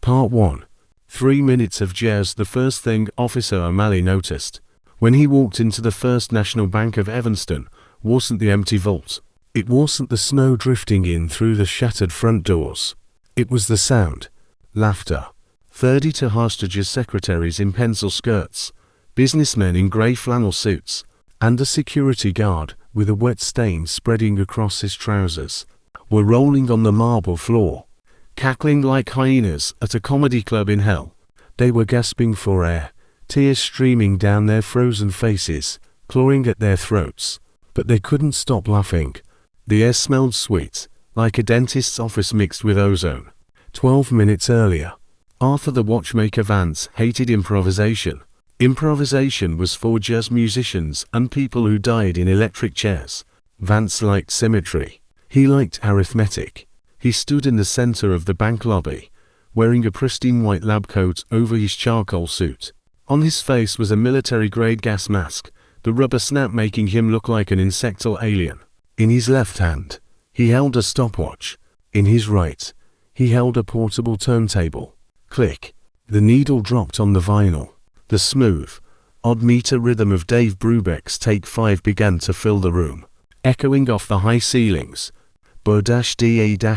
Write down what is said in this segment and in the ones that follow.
Part 1. 3 minutes of jazz. The first thing Officer O'Malley noticed when he walked into the First National Bank of Evanston wasn't the empty vault. It wasn't the snow drifting in through the shattered front doors. It was the sound. Laughter. 32 hostages, secretaries in pencil skirts, businessmen in grey flannel suits, and a security guard with a wet stain spreading across his trousers were rolling on the marble floor, cackling like hyenas at a comedy club in hell. They were gasping for air, tears streaming down their frozen faces, clawing at their throats, but they couldn't stop laughing. The air smelled sweet, like a dentist's office mixed with ozone. 12 minutes earlier, Arthur the Watchmaker Vance hated improvisation. Improvisation was for jazz musicians and people who died in electric chairs. Vance liked symmetry. He liked arithmetic. He stood in the center of the bank lobby, wearing a pristine white lab coat over his charcoal suit. On his face was a military-grade gas mask, the rubber snap making him look like an insectal alien. In his left hand, he held a stopwatch. In his right, he held a portable turntable. Click. The needle dropped on the vinyl. The smooth, odd meter rhythm of Dave Brubeck's Take 5 began to fill the room, echoing off the high ceilings. B-A-B-A-P-bap.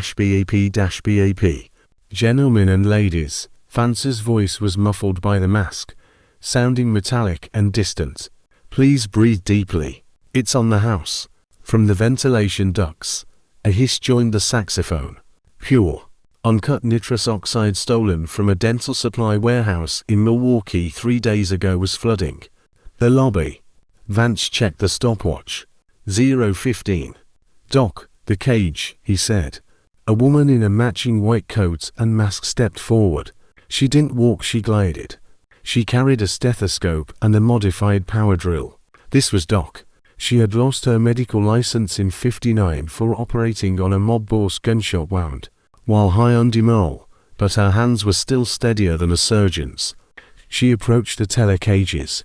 Gentlemen and ladies, Vance's voice was muffled by the mask, sounding metallic and distant. Please breathe deeply. It's on the house. From the ventilation ducts, a hiss joined the saxophone. Pure, uncut nitrous oxide stolen from a dental supply warehouse in Milwaukee 3 days ago was flooding the lobby. Vance checked the stopwatch. 0:15. Doc, the cage, he said. A woman in a matching white coat and mask stepped forward. She didn't walk, she glided. She carried a stethoscope and a modified power drill. This was Doc. She had lost her medical license in '59 for operating on a mob boss gunshot wound while high on Dimol, but her hands were still steadier than a surgeon's. She approached the teller cages.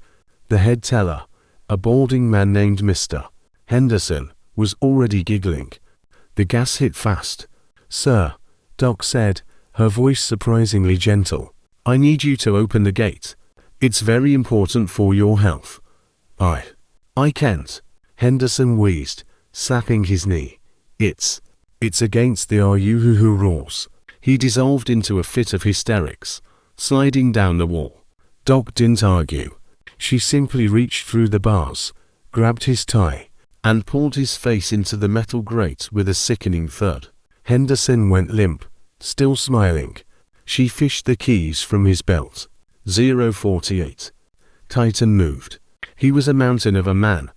The head teller, a balding man named Mr. Henderson, was already giggling. The gas hit fast. Sir, Doc said, her voice surprisingly gentle. I need you to open the gate. It's very important for your health. I can't. Henderson wheezed, slapping his knee. It's against the RU rules. He dissolved into a fit of hysterics, sliding down the wall. Doc didn't argue. She simply reached through the bars, grabbed his tie, and pulled his face into the metal grate with a sickening thud. Henderson went limp, still smiling. She fished the keys from his belt. 0:48. Titan moved. He was a mountain of a man,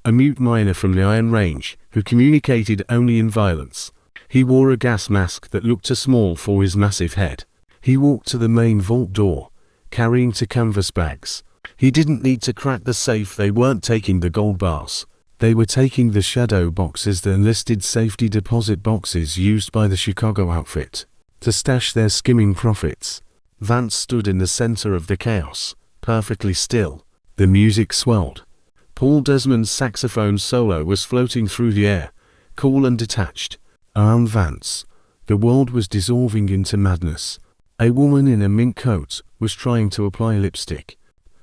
a mute miner from the Iron Range who communicated only in violence. He wore a gas mask that looked too small for his massive head. He walked to the main vault door, carrying 2 canvas bags. He didn't need to crack the safe. They weren't taking the gold bars. They were taking the shadow boxes, the enlisted safety deposit boxes used by the Chicago outfit to stash their skimming profits. Vance stood in the center of the chaos, perfectly still. The music swelled. Paul Desmond's saxophone solo was floating through the air, cool and detached. Around Vance, the world was dissolving into madness. A woman in a mink coat was trying to apply lipstick,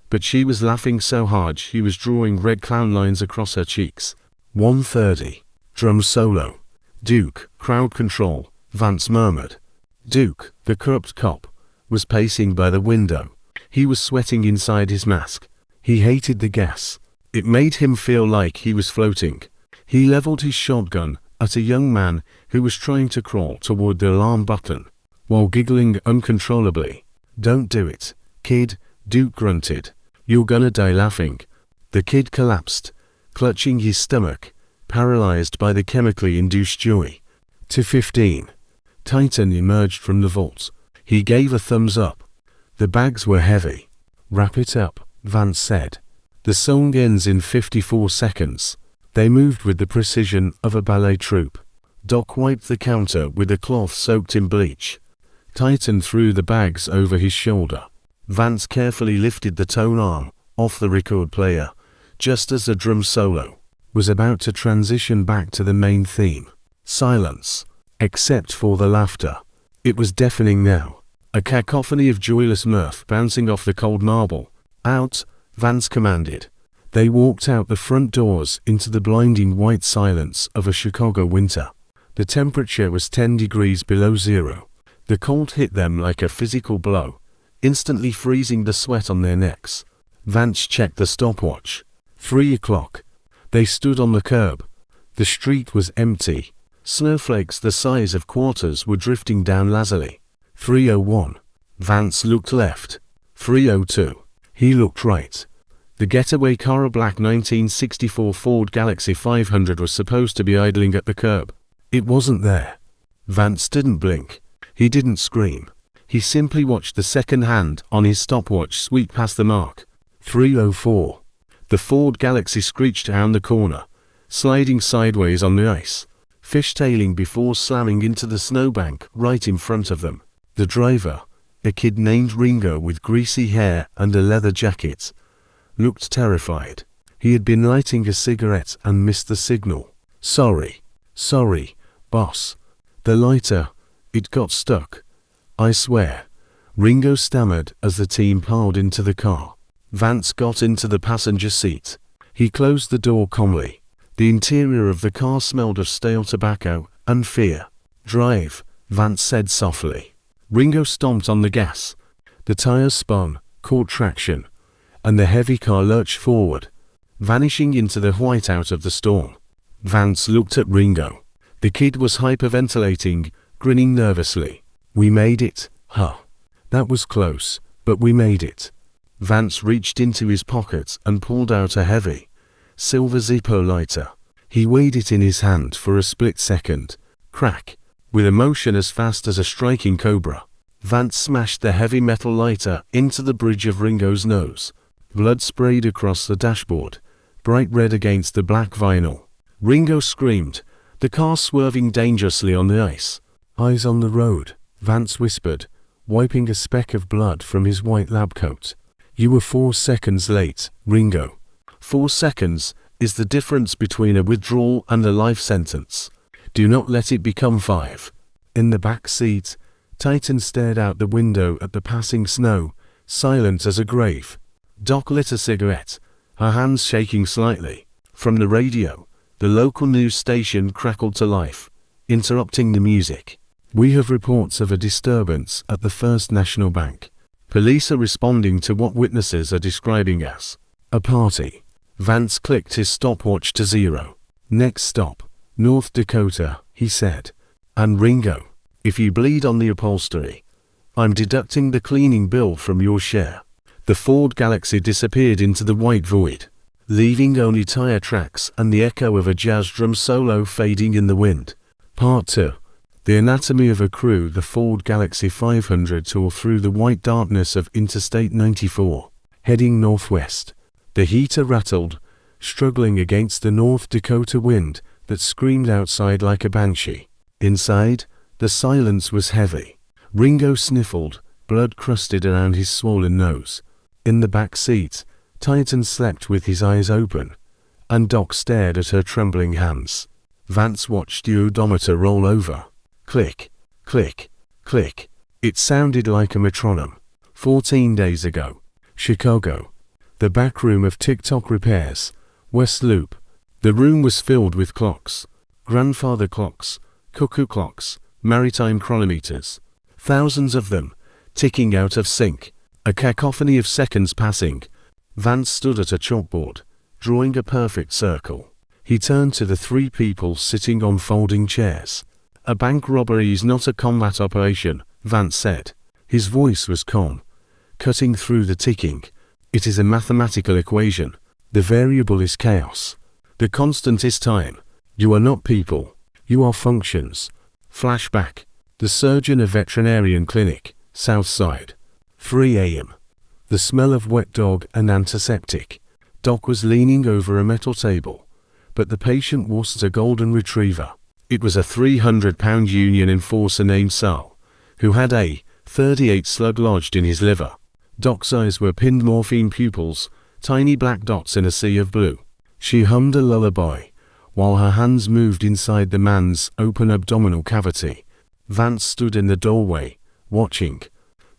but she was laughing so hard she was drawing red clown lines across her cheeks. 1:30. Drum solo. Duke, crowd control, Vance murmured. Duke, the corrupt cop, was pacing by the window. He was sweating inside his mask. He hated the gas. It made him feel like he was floating. He leveled his shotgun at a young man who was trying to crawl toward the alarm button, while giggling uncontrollably. Don't do it, kid, Duke grunted. You're gonna die laughing. The kid collapsed, clutching his stomach, paralyzed by the chemically induced joy. 2:15. Titan emerged from the vault. He gave a thumbs up. The bags were heavy. Wrap it up, Vance said. The song ends in 54 seconds. They moved with the precision of a ballet troupe. Doc wiped the counter with a cloth soaked in bleach. Titan threw the bags over his shoulder. Vance carefully lifted the tone arm off the record player, just as the drum solo was about to transition back to the main theme. Silence, except for the laughter. It was deafening now. A cacophony of joyless mirth bouncing off the cold marble. "Out," Vance commanded. They walked out the front doors into the blinding white silence of a Chicago winter. The temperature was 10 degrees below zero. The cold hit them like a physical blow, instantly freezing the sweat on their necks. Vance checked the stopwatch. 3 o'clock. They stood on the curb. The street was empty. Snowflakes the size of quarters were drifting down lazily. 3:01. Vance looked left. 3:02. He looked right. The getaway car, a black 1964 Ford Galaxy 500, was supposed to be idling at the curb. It wasn't there. Vance didn't blink. He didn't scream. He simply watched the second hand on his stopwatch sweep past the mark. 3:04. The Ford Galaxy screeched around the corner, sliding sideways on the ice, fishtailing before slamming into the snowbank right in front of them. The driver, a kid named Ringo with greasy hair and a leather jacket, looked terrified. He had been lighting a cigarette and missed the signal. Sorry, boss. The lighter, it got stuck. I swear," Ringo stammered as the team piled into the car. Vance got into the passenger seat. He closed the door calmly. The interior of the car smelled of stale tobacco and fear. "Drive," Vance said softly. Ringo stomped on the gas. The tires spun, caught traction, and the heavy car lurched forward, vanishing into the whiteout of the storm. Vance looked at Ringo. The kid was hyperventilating, grinning nervously. "We made it, huh? That was close, but we made it." Vance reached into his pocket and pulled out a heavy, silver Zippo lighter. He weighed it in his hand for a split second. Crack. With a motion as fast as a striking cobra, Vance smashed the heavy metal lighter into the bridge of Ringo's nose. Blood sprayed across the dashboard, bright red against the black vinyl. Ringo screamed, the car swerving dangerously on the ice. "Eyes on the road," Vance whispered, wiping a speck of blood from his white lab coat. "You were 4 seconds late, Ringo. 4 seconds is the difference between a withdrawal and a life sentence. Do not let it become 5. In the back seat, Titan stared out the window at the passing snow, silent as a grave. Doc lit a cigarette, her hands shaking slightly. From the radio, the local news station crackled to life, interrupting the music. "We have reports of a disturbance at the First National Bank. Police are responding to what witnesses are describing as a party." Vance clicked his stopwatch to 0. "Next stop, North Dakota," he said. "And Ringo, if you bleed on the upholstery, I'm deducting the cleaning bill from your share." The Ford Galaxy disappeared into the white void, leaving only tire tracks and the echo of a jazz drum solo fading in the wind. Part 2. The anatomy of a crew. The Ford Galaxy 500 tore through the white darkness of Interstate 94, heading northwest. The heater rattled, struggling against the North Dakota wind that screamed outside like a banshee. Inside, the silence was heavy. Ringo sniffled, blood crusted around his swollen nose. In the back seat, Titan slept with his eyes open, and Doc stared at her trembling hands. Vance watched the odometer roll over. Click, click, click. It sounded like a metronome. 14 days ago. Chicago. The back room of TikTok repairs. West Loop. The room was filled with clocks. Grandfather clocks, cuckoo clocks, maritime chronometers. Thousands of them, ticking out of sync. A cacophony of seconds passing. Vance stood at a chalkboard, drawing a perfect circle. He turned to the 3 people sitting on folding chairs. "A bank robbery is not a combat operation," Vance said. His voice was calm, cutting through the ticking. "It is a mathematical equation. The variable is chaos. The constant is time. You are not people. You are functions." Flashback. The surgeon, a veterinarian clinic, South Side. 3 a.m. The smell of wet dog and antiseptic. Doc was leaning over a metal table, but the patient wasn't a golden retriever. It was a 300-pound union enforcer named Sal, who had a .38 slug lodged in his liver. Doc's eyes were pinned morphine pupils, tiny black dots in a sea of blue. She hummed a lullaby, while her hands moved inside the man's open abdominal cavity. Vance stood in the doorway, watching.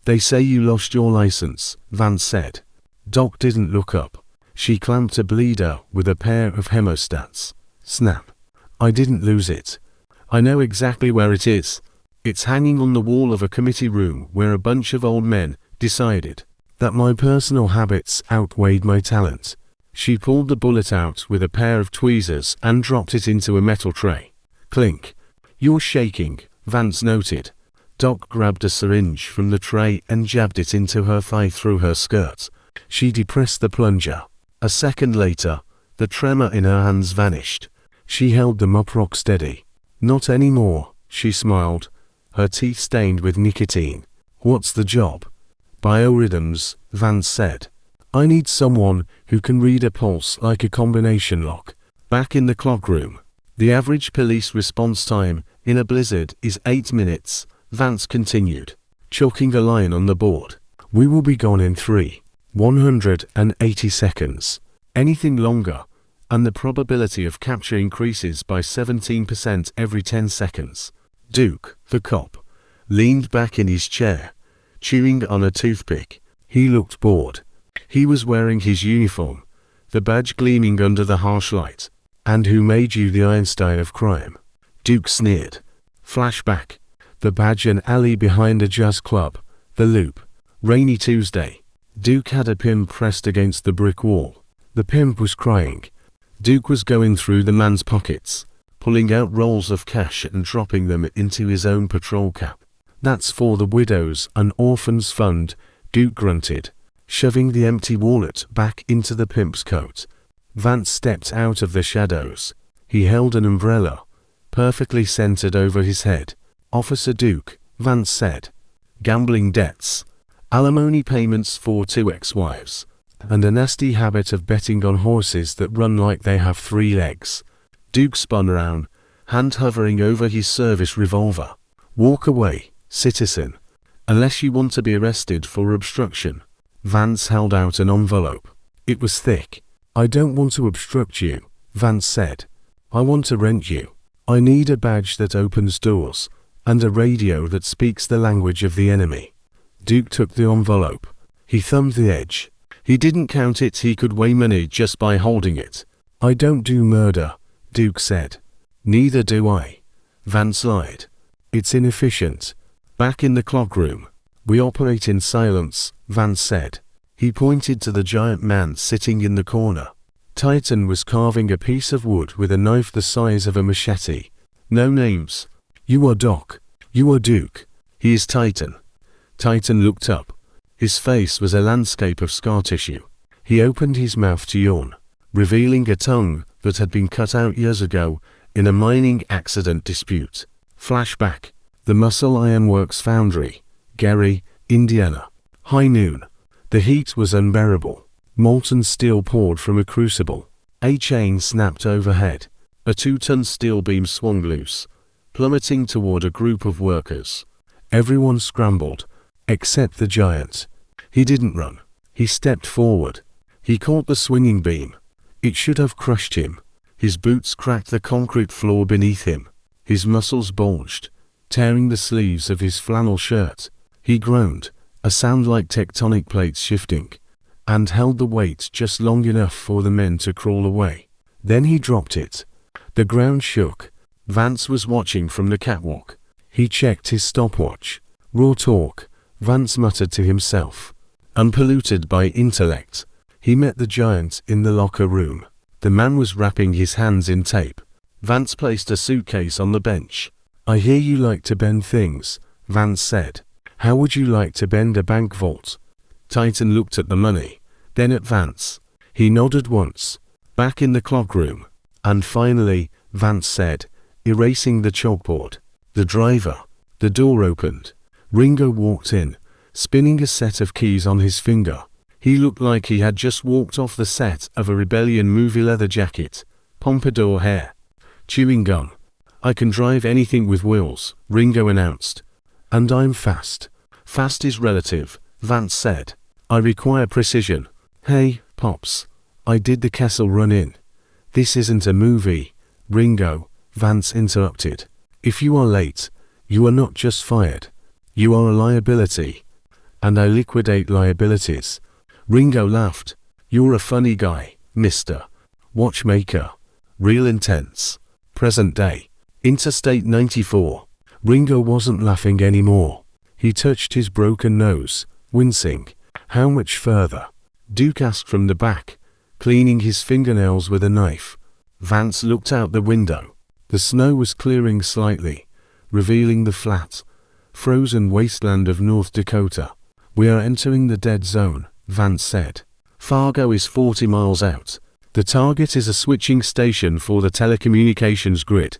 They say you lost your license, Vance said. Doc didn't look up. She clamped a bleeder with a pair of hemostats. Snap. I didn't lose it. I know exactly where it is. It's hanging on the wall of a committee room where a bunch of old men decided that my personal habits outweighed my talent. She pulled the bullet out with a pair of tweezers and dropped it into a metal tray. Clink. You're shaking, Vance noted. Doc grabbed a syringe from the tray and jabbed it into her thigh through her skirt. She depressed the plunger. A second later, the tremor in her hands vanished. She held them up rock steady. Not anymore, she smiled, her teeth stained with nicotine. What's the job? Biorhythms, Vance said. I need someone who can read a pulse like a combination lock. Back in the clock room. The average police response time in a blizzard is 8 minutes, Vance continued, chalking a line on the board. We will be gone in 180 seconds. Anything longer, and the probability of capture increases by 17% every 10 seconds. Duke, the cop, leaned back in his chair, chewing on a toothpick. He looked bored. He was wearing his uniform, the badge gleaming under the harsh light. And who made you the Einstein of crime? Duke sneered. Flashback. The badge and alley behind a jazz club. The Loop. Rainy Tuesday. Duke had a pimp pressed against the brick wall. The pimp was crying. Duke was going through the man's pockets, pulling out rolls of cash and dropping them into his own patrol cap. That's for the Widows and Orphans Fund, Duke grunted, shoving the empty wallet back into the pimp's coat. Vance stepped out of the shadows. He held an umbrella, perfectly centered over his head. Officer Duke, Vance said. Gambling debts, alimony payments for 2 ex-wives, and a nasty habit of betting on horses that run like they have 3 legs. Duke spun around, hand hovering over his service revolver. Walk away, citizen, unless you want to be arrested for obstruction. Vance held out an envelope. It was thick. I don't want to obstruct you, Vance said. I want to rent you. I need a badge that opens doors, and a radio that speaks the language of the enemy. Duke took the envelope. He thumbed the edge. He didn't count it, he could weigh money just by holding it. I don't do murder, Duke said. Neither do I. Vance lied. It's inefficient. Back in the clock room. We operate in silence, Vance said. He pointed to the giant man sitting in the corner. Titan was carving a piece of wood with a knife the size of a machete. No names. You are Doc. You are Duke. He is Titan. Titan looked up. His face was a landscape of scar tissue. He opened his mouth to yawn, revealing a tongue that had been cut out years ago in a mining accident dispute. Flashback. The Muscle Iron Works foundry. Gary, Indiana. High noon. The heat was unbearable. Molten steel poured from a crucible. A chain snapped overhead. A 2-ton steel beam swung loose, plummeting toward a group of workers. Everyone scrambled, except the giant. He didn't run. He stepped forward. He caught the swinging beam. It should have crushed him. His boots cracked the concrete floor beneath him. His muscles bulged, tearing the sleeves of his flannel shirt. He groaned, a sound like tectonic plates shifting, and held the weight just long enough for the men to crawl away. Then he dropped it. The ground shook. Vance was watching from the catwalk. He checked his stopwatch. Raw talk, Vance muttered to himself. Unpolluted by intellect. He met the giant in the locker room. The man was wrapping his hands in tape. Vance placed a suitcase on the bench. I hear you like to bend things, Vance said. How would you like to bend a bank vault? Titan looked at the money, then at Vance. He nodded once. Back in the clock room. And finally, Vance said, erasing the chalkboard. The driver. The door opened. Ringo walked in, spinning a set of keys on his finger. He looked like he had just walked off the set of a Rebellion movie. Leather jacket, pompadour hair, chewing gum. I can drive anything with wheels, Ringo announced. And I'm fast. Fast is relative, Vance said. I require precision. Hey, Pops. I did the castle run-in. This isn't a movie, Ringo, Vance interrupted. If you are late, you are not just fired. You are a liability. and I liquidate liabilities. Ringo laughed. You're a funny guy, Mr. Watchmaker. Real intense. Present day. Interstate 94. Ringo wasn't laughing anymore. He touched his broken nose, wincing. How much further? Duke asked from the back, cleaning his fingernails with a knife. Vance looked out the window. The snow was clearing slightly, revealing the flat, frozen wasteland of North Dakota. We are entering the dead zone, Vance said. Fargo is 40 miles out. The target is a switching station for the telecommunications grid.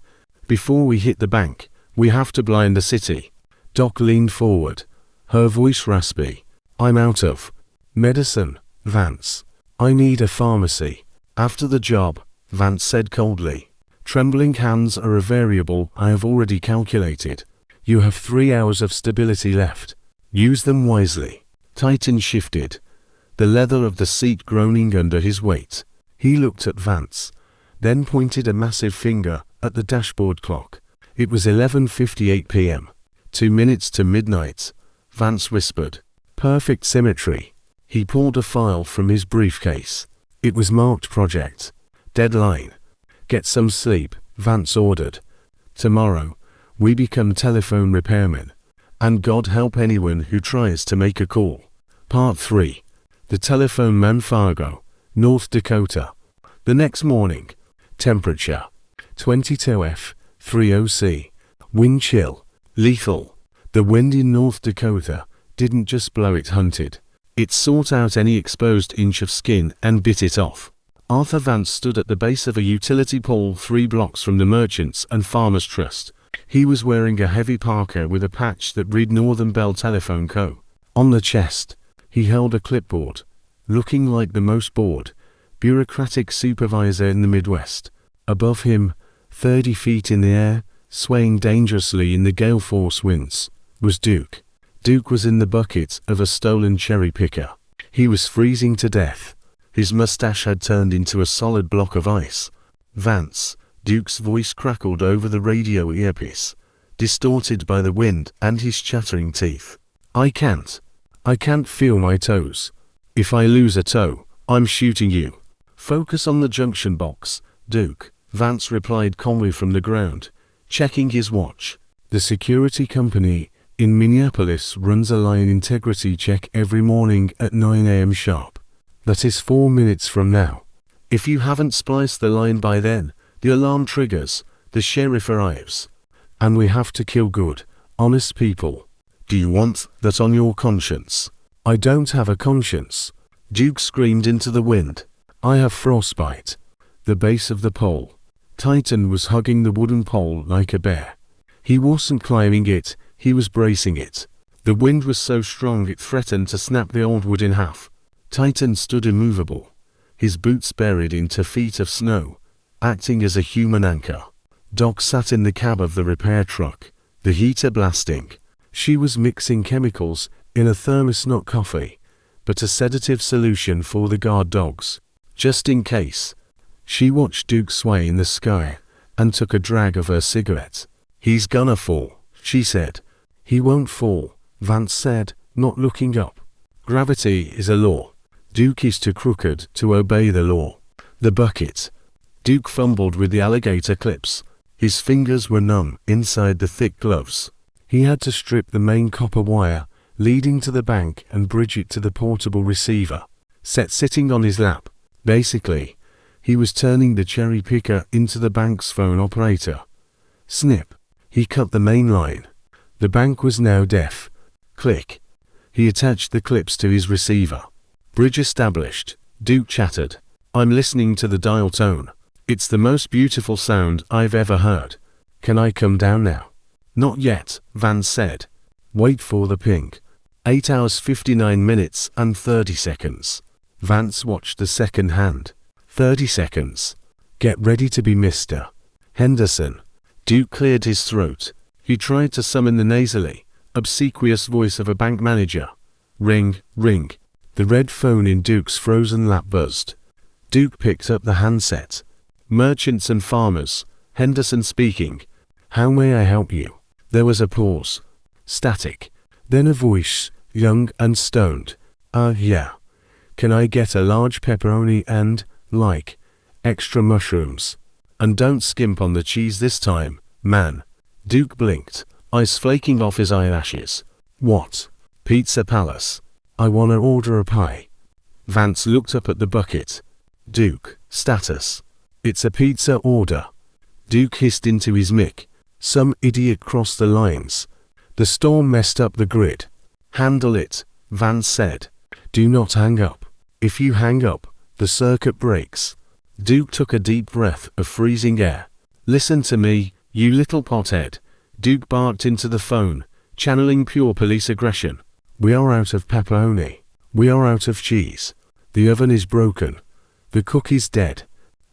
Before we hit the bank, we have to blind the city. Doc leaned forward, her voice raspy. I'm out of medicine, Vance. I need a pharmacy. After the job, Vance said coldly. Trembling hands are a variable I have already calculated. You have 3 hours of stability left. Use them wisely. Titan shifted, the leather of the seat groaning under his weight. He looked at Vance, then pointed a massive finger at the dashboard clock. It was 11:58 p.m. 2 minutes to midnight, Vance whispered. Perfect symmetry. He pulled a file from his briefcase. It was marked Project. Deadline. Get some sleep, Vance ordered. Tomorrow, we become telephone repairmen. And God help anyone who tries to make a call. Part 3. The telephone man. Fargo, North Dakota. The next morning. Temperature. 22°F, 30°C. Wind chill. Lethal. The wind in North Dakota didn't just blow, it hunted. It sought out any exposed inch of skin and bit it off. Arthur Vance stood at the base of a utility pole 3 blocks from the Merchants and Farmers Trust. He was wearing a heavy parka with a patch that read Northern Bell Telephone Co. On the chest, he held a clipboard, looking like the most bored, bureaucratic supervisor in the Midwest. Above him, 30 feet in the air, swaying dangerously in the gale force winds, was Duke. Duke was in the bucket of a stolen cherry picker. He was freezing to death. His mustache had turned into a solid block of ice. Vance, Duke's voice crackled over the radio earpiece, distorted by the wind and his chattering teeth. I can't feel my toes. If I lose a toe, I'm shooting you. Focus on the junction box, Duke, Vance replied calmly from the ground, checking his watch. The security company in Minneapolis runs a line integrity check every morning at 9 a.m. sharp. That is 4 minutes from now. If you haven't spliced the line by then, the alarm triggers, the sheriff arrives. And we have to kill good, honest people. Do you want that on your conscience? I don't have a conscience. Duke screamed into the wind. I have frostbite. The base of the pole. Titan was hugging the wooden pole like a bear. He wasn't climbing it, he was bracing it. The wind was so strong it threatened to snap the old wood in half. Titan stood immovable, his boots buried into feet of snow, acting as a human anchor. Doc sat in the cab of the repair truck, the heater blasting. She was mixing chemicals in a thermos, not coffee, but a sedative solution for the guard dogs, just in case. She watched Duke sway in the sky and took a drag of her cigarette. He's gonna fall, she said. He won't fall, Vance said, not looking up. Gravity is a law. Duke is too crooked to obey the law. The bucket. Duke fumbled with the alligator clips. His fingers were numb inside the thick gloves. He had to strip the main copper wire leading to the bank and bridge it to the portable receiver, sitting on his lap. Basically, he was turning the cherry picker into the bank's phone operator. Snip. He cut the main line. The bank was now deaf. Click. He attached the clips to his receiver. Bridge established. Duke chattered. I'm listening to the dial tone. It's the most beautiful sound I've ever heard. Can I come down now? Not yet, Vance said. Wait for the ping. 8 hours 59 minutes and 30 seconds. Vance watched the second hand. 30 seconds. Get ready to be Mr. Henderson. Duke cleared his throat. He tried to summon the nasally, obsequious voice of a bank manager. Ring, ring. The red phone in Duke's frozen lap buzzed. Duke picked up the handset. Merchants and Farmers, Henderson speaking. How may I help you? There was a pause. Static. Then a voice, young and stoned. Yeah. Can I get a large pepperoni and, like, extra mushrooms? And don't skimp on the cheese this time, man. Duke blinked, ice flaking off his eyelashes. What? Pizza Palace. I wanna order a pie. Vance looked up at the bucket. Duke, status. It's a pizza order. Duke hissed into his mic. Some idiot crossed the lines. The storm messed up the grid. Handle it, Vance said. Do not hang up. If you hang up, the circuit breaks. Duke took a deep breath of freezing air. Listen to me, you little pothead. Duke barked into the phone, channeling pure police aggression. We are out of pepperoni. We are out of cheese. The oven is broken. The cook is dead.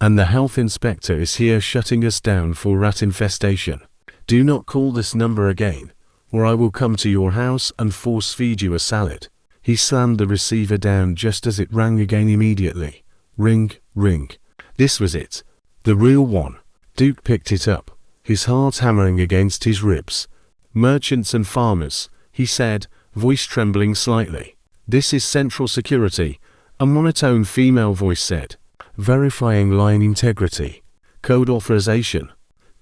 And the health inspector is here shutting us down for rat infestation. Do not call this number again, or I will come to your house and force feed you a salad. He slammed the receiver down just as it rang again immediately. Ring, ring. This was it. The real one. Duke picked it up, his heart hammering against his ribs. Merchants and farmers, he said, voice trembling slightly. This is Central Security, a monotone female voice said. Verifying line integrity. Code authorization.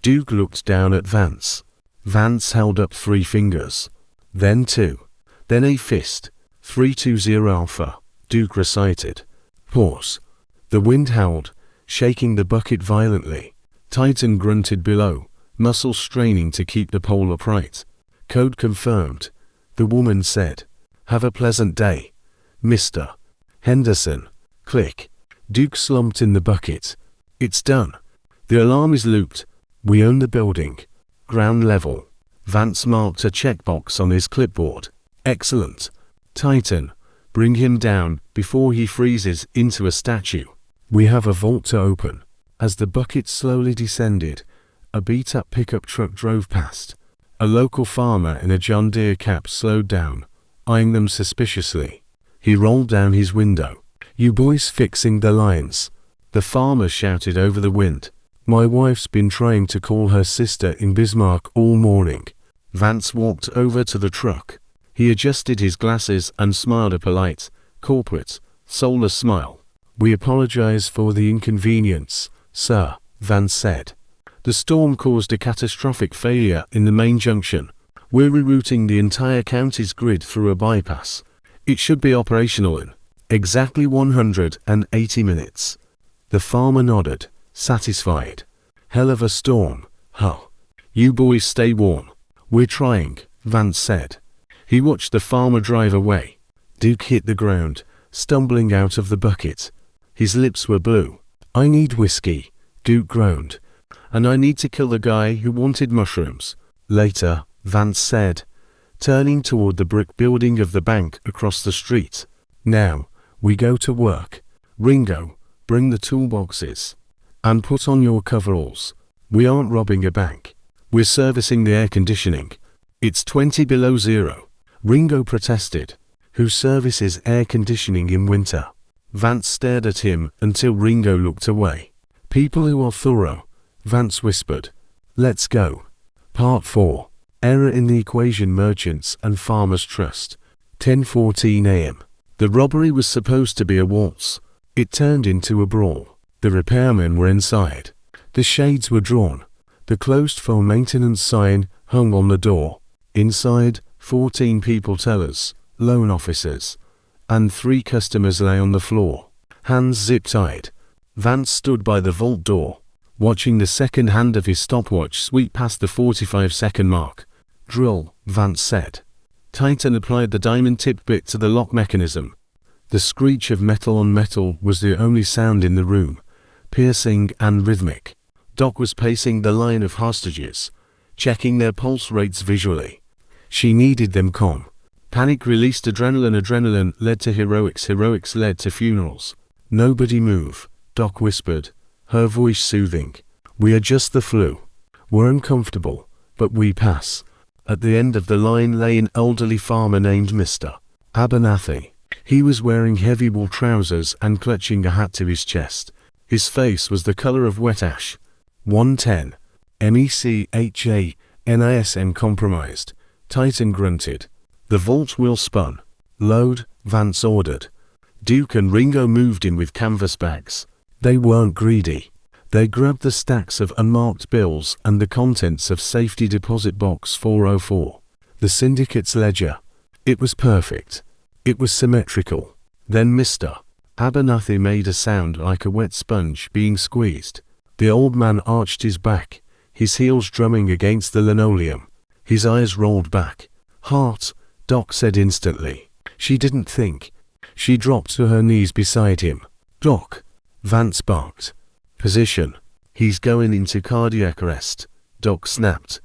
Duke looked down at Vance. Vance held up 3 fingers. Then 2. Then a fist. 320 Alpha. Duke recited. Pause. The wind howled, shaking the bucket violently. Titan grunted below, muscles straining to keep the pole upright. Code confirmed. The woman said, have a pleasant day, Mr. Henderson. Click. Duke slumped in the bucket. It's done. The alarm is looped. We own the building. Ground level. Vance marked a checkbox on his clipboard. Excellent. Titan, bring him down before he freezes into a statue. We have a vault to open. As the bucket slowly descended, a beat-up pickup truck drove past. A local farmer in a John Deere cap slowed down, eyeing them suspiciously. He rolled down his window. You boys fixing the lines? The farmer shouted over the wind. My wife's been trying to call her sister in Bismarck all morning. Vance walked over to the truck. He adjusted his glasses and smiled a polite, corporate, soulless smile. We apologize for the inconvenience, sir, Vance said. The storm caused a catastrophic failure in the main junction. We're rerouting the entire county's grid through a bypass. It should be operational in exactly 180 minutes. The farmer nodded, satisfied. Hell of a storm, huh? You boys stay warm. We're trying, Vance said. He watched the farmer drive away. Duke hit the ground, stumbling out of the bucket. His lips were blue. I need whiskey, Duke groaned. And I need to kill the guy who wanted mushrooms. Later, Vance said, turning toward the brick building of the bank across the street. Now, we go to work. Ringo, bring the toolboxes. And put on your coveralls. We aren't robbing a bank. We're servicing the air conditioning. It's 20 below zero. Ringo protested. Who services air conditioning in winter? Vance stared at him until Ringo looked away. People who are thorough, Vance whispered. Let's go. Part 4. Error in the equation. Merchants and Farmers Trust. 10:14 a.m. The robbery was supposed to be a waltz. It turned into a brawl. The repairmen were inside. The shades were drawn. The closed for maintenance sign hung on the door. Inside, 14 people tellers, loan officers, and 3 customers lay on the floor, hands zip-tied. Vance stood by the vault door, watching the second hand of his stopwatch sweep past the 45-second mark. Drill, Vance said. Titan applied the diamond-tipped bit to the lock mechanism. The screech of metal on metal was the only sound in the room, piercing and rhythmic. Doc was pacing the line of hostages, checking their pulse rates visually. She needed them calm. Panic released adrenaline. Adrenaline led to heroics. Heroics led to funerals. Nobody move, Doc whispered, her voice soothing. We are just the flu. We're uncomfortable, but we pass. At the end of the line lay an elderly farmer named Mr. Abernathy. He was wearing heavy wool trousers and clutching a hat to his chest. His face was the color of wet ash. 110. MECHA, NISM compromised. Titan grunted. The vault wheel spun. Load, Vance ordered. Duke and Ringo moved in with canvas bags. They weren't greedy. They grabbed the stacks of unmarked bills and the contents of safety deposit box 404. The syndicate's ledger. It was perfect. It was symmetrical. Then Mr. Abernathy made a sound like a wet sponge being squeezed. The old man arched his back, his heels drumming against the linoleum. His eyes rolled back. Heart, Doc said instantly. She didn't think. She dropped to her knees beside him. Doc, Vance barked. Position. He's going into cardiac arrest, Doc snapped,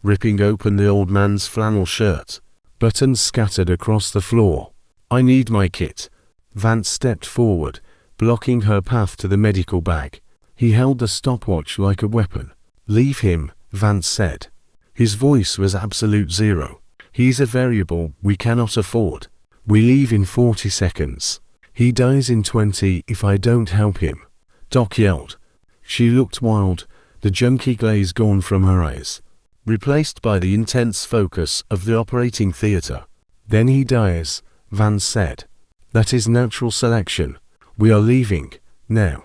ripping open the old man's flannel shirt. Buttons scattered across the floor. I need my kit. Vance stepped forward, blocking her path to the medical bag. He held the stopwatch like a weapon. Leave him, Vance said. His voice was absolute zero. He's a variable we cannot afford. We leave in 40 seconds. He dies in 20 if I don't help him. Doc yelled. She looked wild, the junky glaze gone from her eyes, replaced by the intense focus of the operating theater. Then he dies, Vance said. That is natural selection. We are leaving, now.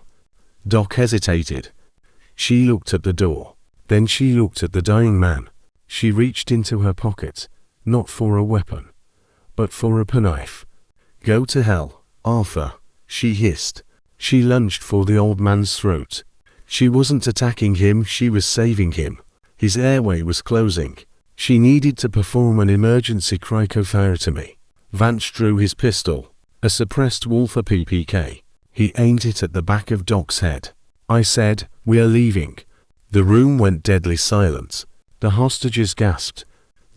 Doc hesitated. She looked at the door. Then she looked at the dying man. She reached into her pocket, not for a weapon, but for a penknife. Go to hell, Arthur, she hissed. She lunged for the old man's throat. She wasn't attacking him, she was saving him. His airway was closing. She needed to perform an emergency cricothyrotomy. Vance drew his pistol, a suppressed Walther PPK. He aimed it at the back of Doc's head. I said, we are leaving. The room went deadly silent. The hostages gasped.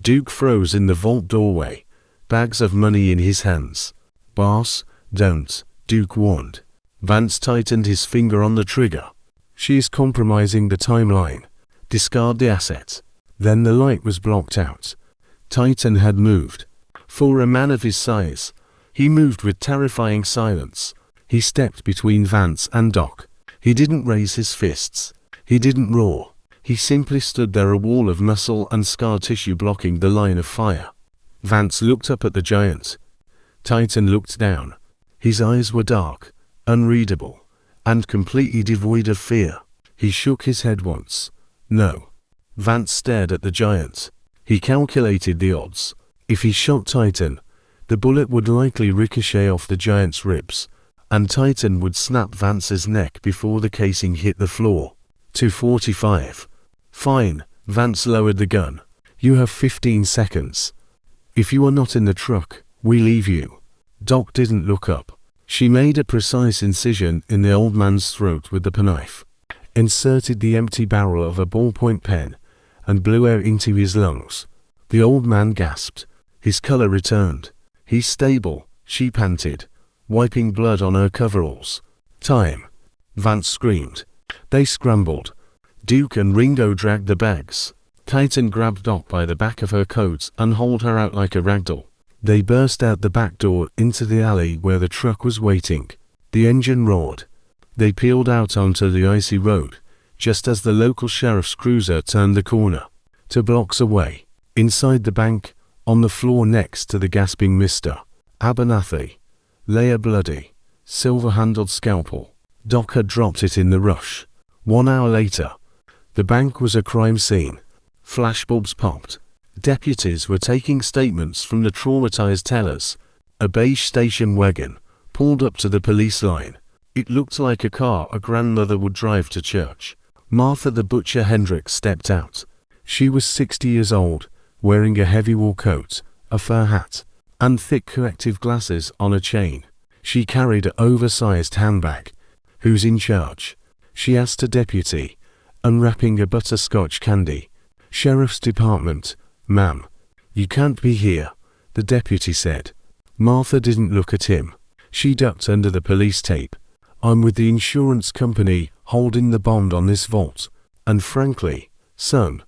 Duke froze in the vault doorway, bags of money in his hands. Boss, don't, Duke warned. Vance tightened his finger on the trigger. She is compromising the timeline. Discard the asset. Then the light was blocked out. Titan had moved. For a man of his size, he moved with terrifying silence. He stepped between Vance and Doc. He didn't raise his fists. He didn't roar. He simply stood there, a wall of muscle and scar tissue blocking the line of fire. Vance looked up at the giant. Titan looked down. His eyes were dark, unreadable, and completely devoid of fear. He shook his head once. No. Vance stared at the giant. He calculated the odds. If he shot Titan, the bullet would likely ricochet off the giant's ribs, and Titan would snap Vance's neck before the casing hit the floor. 245. Fine, Vance lowered the gun. You have 15 seconds. If you are not in the truck, we leave you. Doc didn't look up. She made a precise incision in the old man's throat with the penknife, inserted the empty barrel of a ballpoint pen, and blew air into his lungs. The old man gasped. His color returned. He's stable, she panted, wiping blood on her coveralls. Time. Vance screamed. They scrambled. Duke and Ringo dragged the bags. Titan grabbed Doc by the back of her coat and hauled her out like a ragdoll. They burst out the back door into the alley where the truck was waiting. The engine roared. They peeled out onto the icy road, just as the local sheriff's cruiser turned the corner. 2 blocks away, inside the bank, on the floor next to the gasping Mr. Abernathy, lay a bloody, silver-handled scalpel. Doc had dropped it in the rush. 1 hour later, the bank was a crime scene. Flashbulbs popped. Deputies were taking statements from the traumatized tellers. A beige station wagon pulled up to the police line. It looked like a car a grandmother would drive to church. Martha the butcher Hendrix stepped out. She was 60 years old, wearing a heavy wool coat, a fur hat, and thick corrective glasses on a chain. She carried an oversized handbag. Who's in charge? She asked a deputy, unwrapping a butterscotch candy. Sheriff's Department, ma'am. You can't be here, the deputy said. Martha didn't look at him. She ducked under the police tape. I'm with the insurance company holding the bond on this vault. And frankly, son,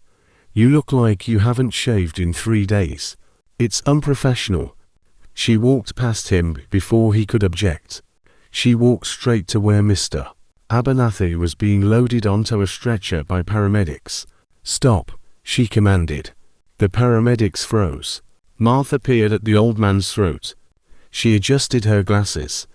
you look like you haven't shaved in 3 days. It's unprofessional. She walked past him before he could object. She walked straight to where Mr. Abernathy was being loaded onto a stretcher by paramedics. Stop, she commanded. The paramedics froze. Martha peered at the old man's throat. She adjusted her glasses.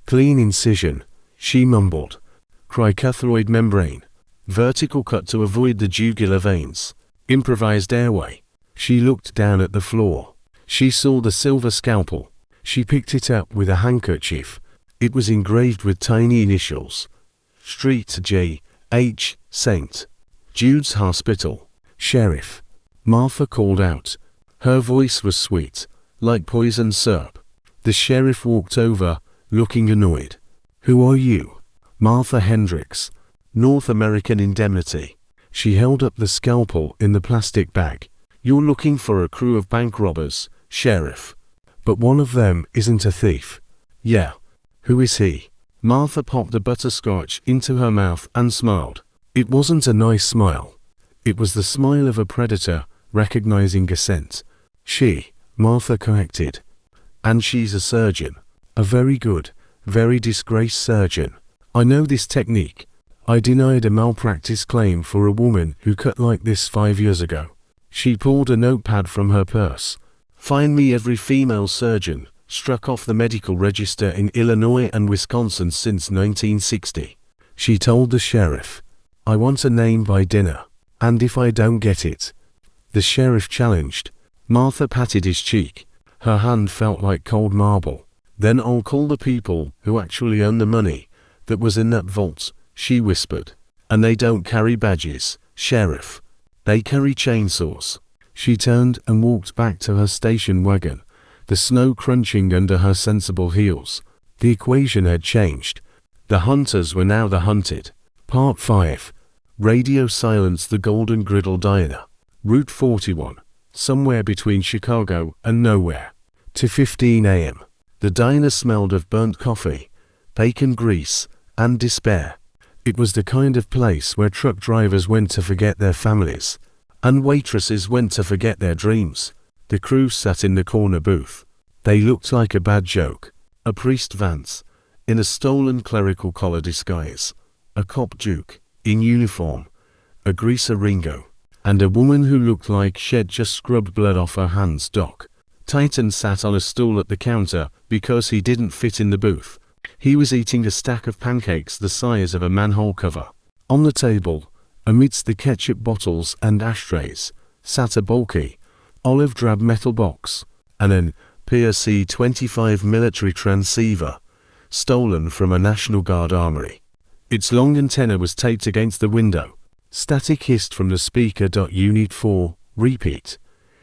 Clean incision, she mumbled. Cricothyroid membrane. Vertical cut to avoid the jugular veins. Improvised airway. She looked down at the floor. She saw the silver scalpel. She picked it up with a handkerchief. It was engraved with tiny initials. Street J. H. St. Jude's Hospital. Sheriff. Martha called out. Her voice was sweet, like poison syrup. The sheriff walked over, looking annoyed. Who are you? Martha Hendrix. North American Indemnity. She held up the scalpel in the plastic bag. You're looking for a crew of bank robbers, Sheriff. But one of them isn't a thief. Yeah. Who is he? Martha popped the butterscotch into her mouth and smiled. It wasn't a nice smile. It was the smile of a predator recognizing a scent. She, Martha corrected. And she's a surgeon. A very good, very disgraced surgeon. I know this technique. I denied a malpractice claim for a woman who cut like this 5 years ago. She pulled a notepad from her purse. Find me every female surgeon struck off the medical register in Illinois and Wisconsin since 1960. She told the sheriff. I want a name by dinner. And if I don't get it? The sheriff challenged. Martha patted his cheek. Her hand felt like cold marble. Then I'll call the people who actually own the money that was in that vault, she whispered. And they don't carry badges, Sheriff. They carry chainsaws. She turned and walked back to her station wagon, the snow crunching under her sensible heels. The equation had changed. The hunters were now the hunted. Part 5. Radio silenced the Golden Griddle Diner. Route 41. Somewhere between Chicago and nowhere. 2:15 a.m. The diner smelled of burnt coffee, bacon grease, and despair. It was the kind of place where truck drivers went to forget their families, and waitresses went to forget their dreams. The crew sat in the corner booth. They looked like a bad joke. A priest Vance, in a stolen clerical collar disguise. A cop Duke, in uniform. A greaser Ringo. And a woman who looked like she'd just scrubbed blood off her hands, Doc. Titan sat on a stool at the counter because he didn't fit in the booth. He was eating a stack of pancakes the size of a manhole cover. On the table, amidst the ketchup bottles and ashtrays, sat a bulky, olive-drab metal box, and an PRC-25 military transceiver, stolen from a National Guard armory. Its long antenna was taped against the window. Static hissed from the speaker. Unit 4, repeat.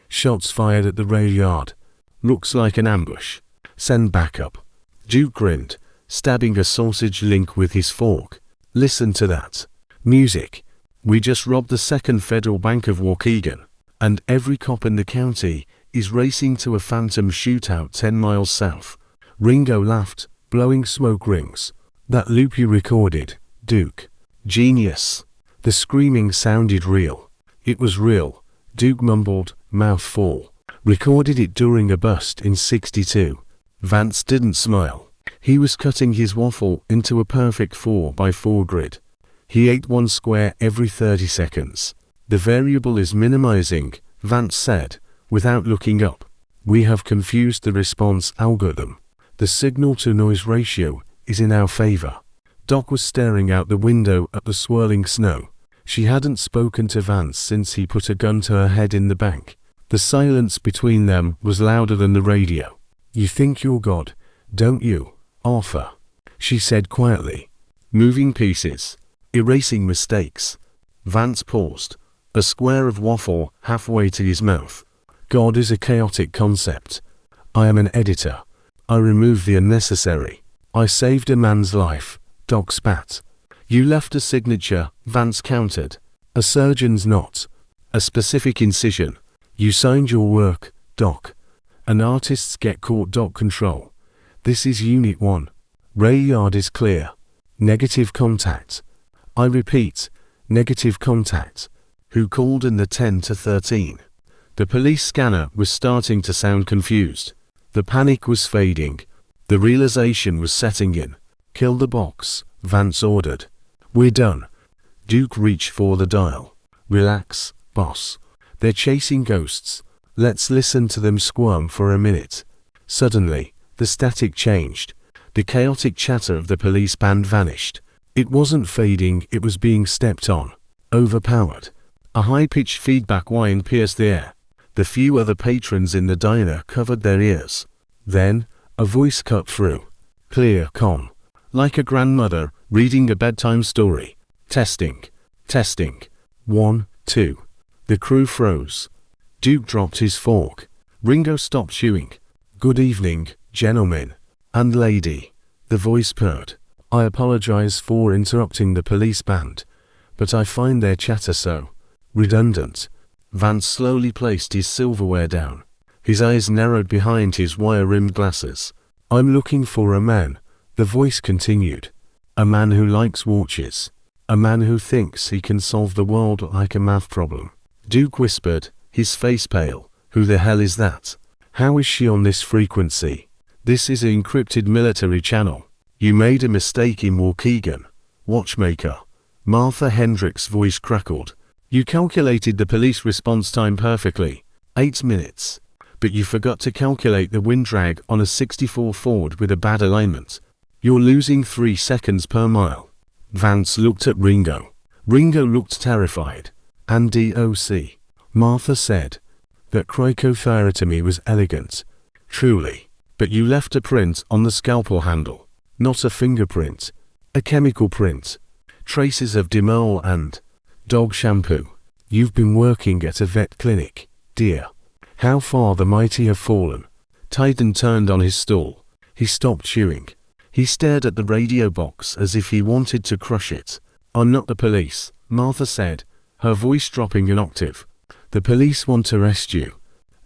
Shots fired at the rail yard. Looks like an ambush. Send backup. Duke grinned, stabbing a sausage link with his fork. Listen to that. Music. We just robbed the Second Federal Bank of Waukegan, and every cop in the county is racing to a phantom shootout 10 miles south. Ringo laughed, blowing smoke rings. That loop you recorded, Duke. Genius. The screaming sounded real. It was real, Duke mumbled, mouth full. Recorded it during a bust in '62. Vance didn't smile. He was cutting his waffle into a perfect 4x4 grid. He ate one square every 30 seconds. The variable is minimizing, Vance said, without looking up. We have confused the response algorithm. The signal-to-noise ratio is in our favor. Doc was staring out the window at the swirling snow. She hadn't spoken to Vance since he put a gun to her head in the bank. The silence between them was louder than the radio. You think you're God, don't you, Arthur? She said quietly. Moving pieces. Erasing mistakes. Vance paused, a square of waffle halfway to his mouth. God is a chaotic concept. I am an editor. I remove the unnecessary. I saved a man's life, Doc spat. You left a signature, Vance countered. A surgeon's not. A specific incision. You signed your work, Doc. And artists get caught. Doc control. This is Unit 1. Rail yard is clear. Negative contact. I repeat, negative contact. Who called in the 10 to 13? The police scanner was starting to sound confused. The panic was fading. The realization was setting in. Kill the box, Vance ordered. We're done. Duke reached for the dial. Relax, boss. They're chasing ghosts. Let's listen to them squirm for a minute. Suddenly, The static changed. The chaotic chatter of the police band vanished. It wasn't fading, it was being stepped on. Overpowered. A high-pitched feedback whine pierced the air. The few other patrons in the diner covered their ears. Then, a voice cut through. Clear, calm. Like a grandmother reading a bedtime story. Testing. Testing. 1, 2. The crew froze. Duke dropped his fork. Ringo stopped chewing. Good evening, gentlemen. And lady. The voice purred. I apologize for interrupting the police band, but I find their chatter so redundant. Vance slowly placed his silverware down. His eyes narrowed behind his wire-rimmed glasses. I'm looking for a man, the voice continued. A man who likes watches. A man who thinks he can solve the world like a math problem. Duke whispered, his face pale. Who the hell is that? How is she on this frequency? This is an encrypted military channel. You made a mistake in Waukegan. Watchmaker. Martha Hendrix' voice crackled. You calculated the police response time perfectly. 8 minutes. But you forgot to calculate the wind drag on a 64 Ford with a bad alignment. You're losing 3 seconds per mile. Vance looked at Ringo. Ringo looked terrified. And DOC. Martha said. That cricothyrotomy was elegant. Truly. But you left a print on the scalpel handle. Not a fingerprint. A chemical print. Traces of Demol and dog shampoo. You've been working at a vet clinic, dear. How far the mighty have fallen. Titan turned on his stool. He stopped chewing. He stared at the radio box as if he wanted to crush it. I'm not the police, Martha said, her voice dropping an octave. The police want to arrest you.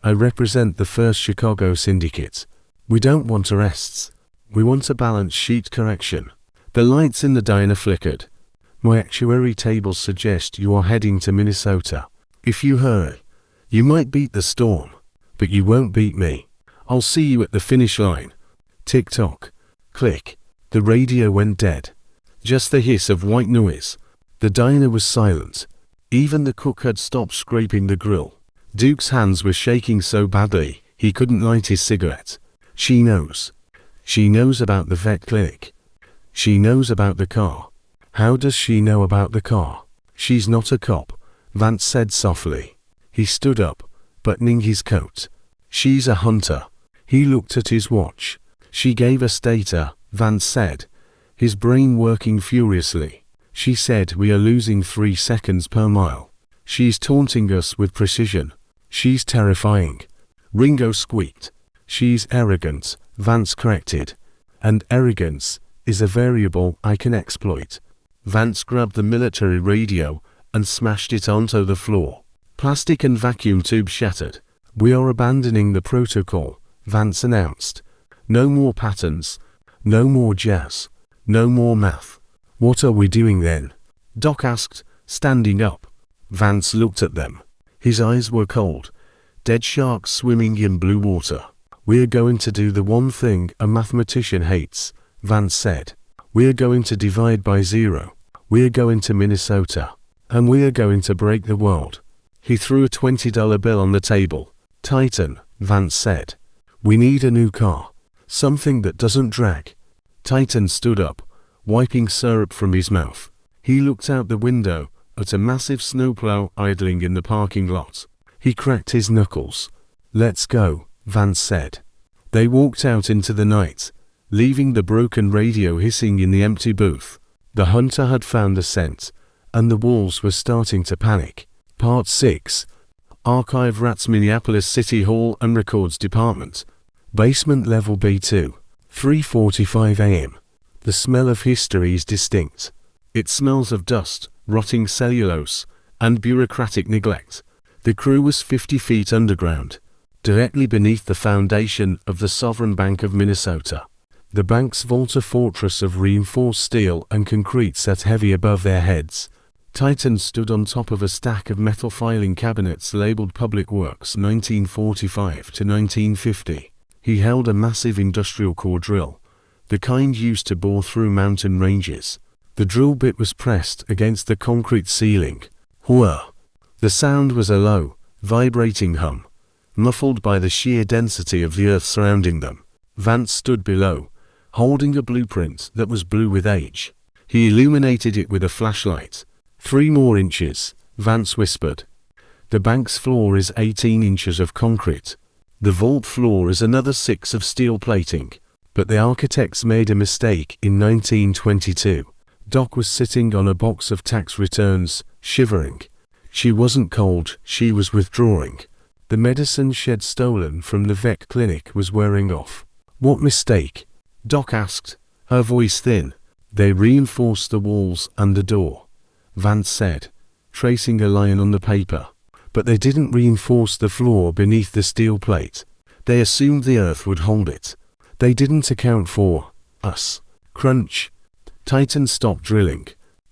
I represent the first Chicago Syndicate. We don't want arrests. We want a balance sheet correction. The lights in the diner flickered. My actuary tables suggest you are heading to Minnesota. If you hurry, you might beat the storm, but you won't beat me. I'll see you at the finish line. Tick-tock. Click. The radio went dead. Just the hiss of white noise. The diner was silent. Even the cook had stopped scraping the grill. Duke's hands were shaking so badly, he couldn't light his cigarette. She knows. She knows about the vet clinic. She knows about the car. How does she know about the car? She's not a cop, Vance said softly. He stood up, buttoning his coat. She's a hunter. He looked at his watch. She gave us data, Vance said, his brain working furiously. She said we are losing 3 seconds per mile. She's taunting us with precision. She's terrifying. Ringo squeaked. She's arrogant, Vance corrected. And arrogance is a variable I can exploit. Vance grabbed the military radio and smashed it onto the floor. Plastic and vacuum tube shattered. We are abandoning the protocol, Vance announced. No more patterns. No more jazz. No more math. What are we doing then? Doc asked, standing up. Vance looked at them. His eyes were cold. Dead sharks swimming in blue water. We're going to do the one thing a mathematician hates, Vance said. We're going to divide by 0. We're going to Minnesota. And we're going to break the world. He threw a $20 bill on the table. Titan, Vance said. We need a new car. Something that doesn't drag. Titan stood up, wiping syrup from his mouth. He looked out the window at a massive snowplow idling in the parking lot. He cracked his knuckles. Let's go, Vance said. They walked out into the night, leaving the broken radio hissing in the empty booth. The hunter had found a scent, and the walls were starting to panic. Part 6. Archive Rats Minneapolis City Hall and Records Department. Basement level B2. 3:45 a.m. The smell of history is distinct. It smells of dust, rotting cellulose, and bureaucratic neglect. The crew was 50 feet underground, directly beneath the foundation of the Sovereign Bank of Minnesota. The bank's vault, a fortress of reinforced steel and concrete set heavy above their heads. Titan stood on top of a stack of metal filing cabinets labeled Public Works 1945 to 1950. He held a massive industrial core drill, the kind used to bore through mountain ranges. The drill bit was pressed against the concrete ceiling. Whir! The sound was a low, vibrating hum, muffled by the sheer density of the earth surrounding them. Vance stood below, holding a blueprint that was blue with age. He illuminated it with a flashlight. 3 more inches, Vance whispered. The bank's floor is 18 inches of concrete. The vault floor is another 6 of steel plating. But the architects made a mistake in 1922. Doc was sitting on a box of tax returns, shivering. She wasn't cold, she was withdrawing. The medicine she'd stolen from the vet clinic was wearing off. What mistake? Doc asked, her voice thin. They reinforced the walls and the door, Vance said, tracing a line on the paper. But they didn't reinforce the floor beneath the steel plate. They assumed the earth would hold it. They didn't account for us. Crunch. Titan stopped drilling.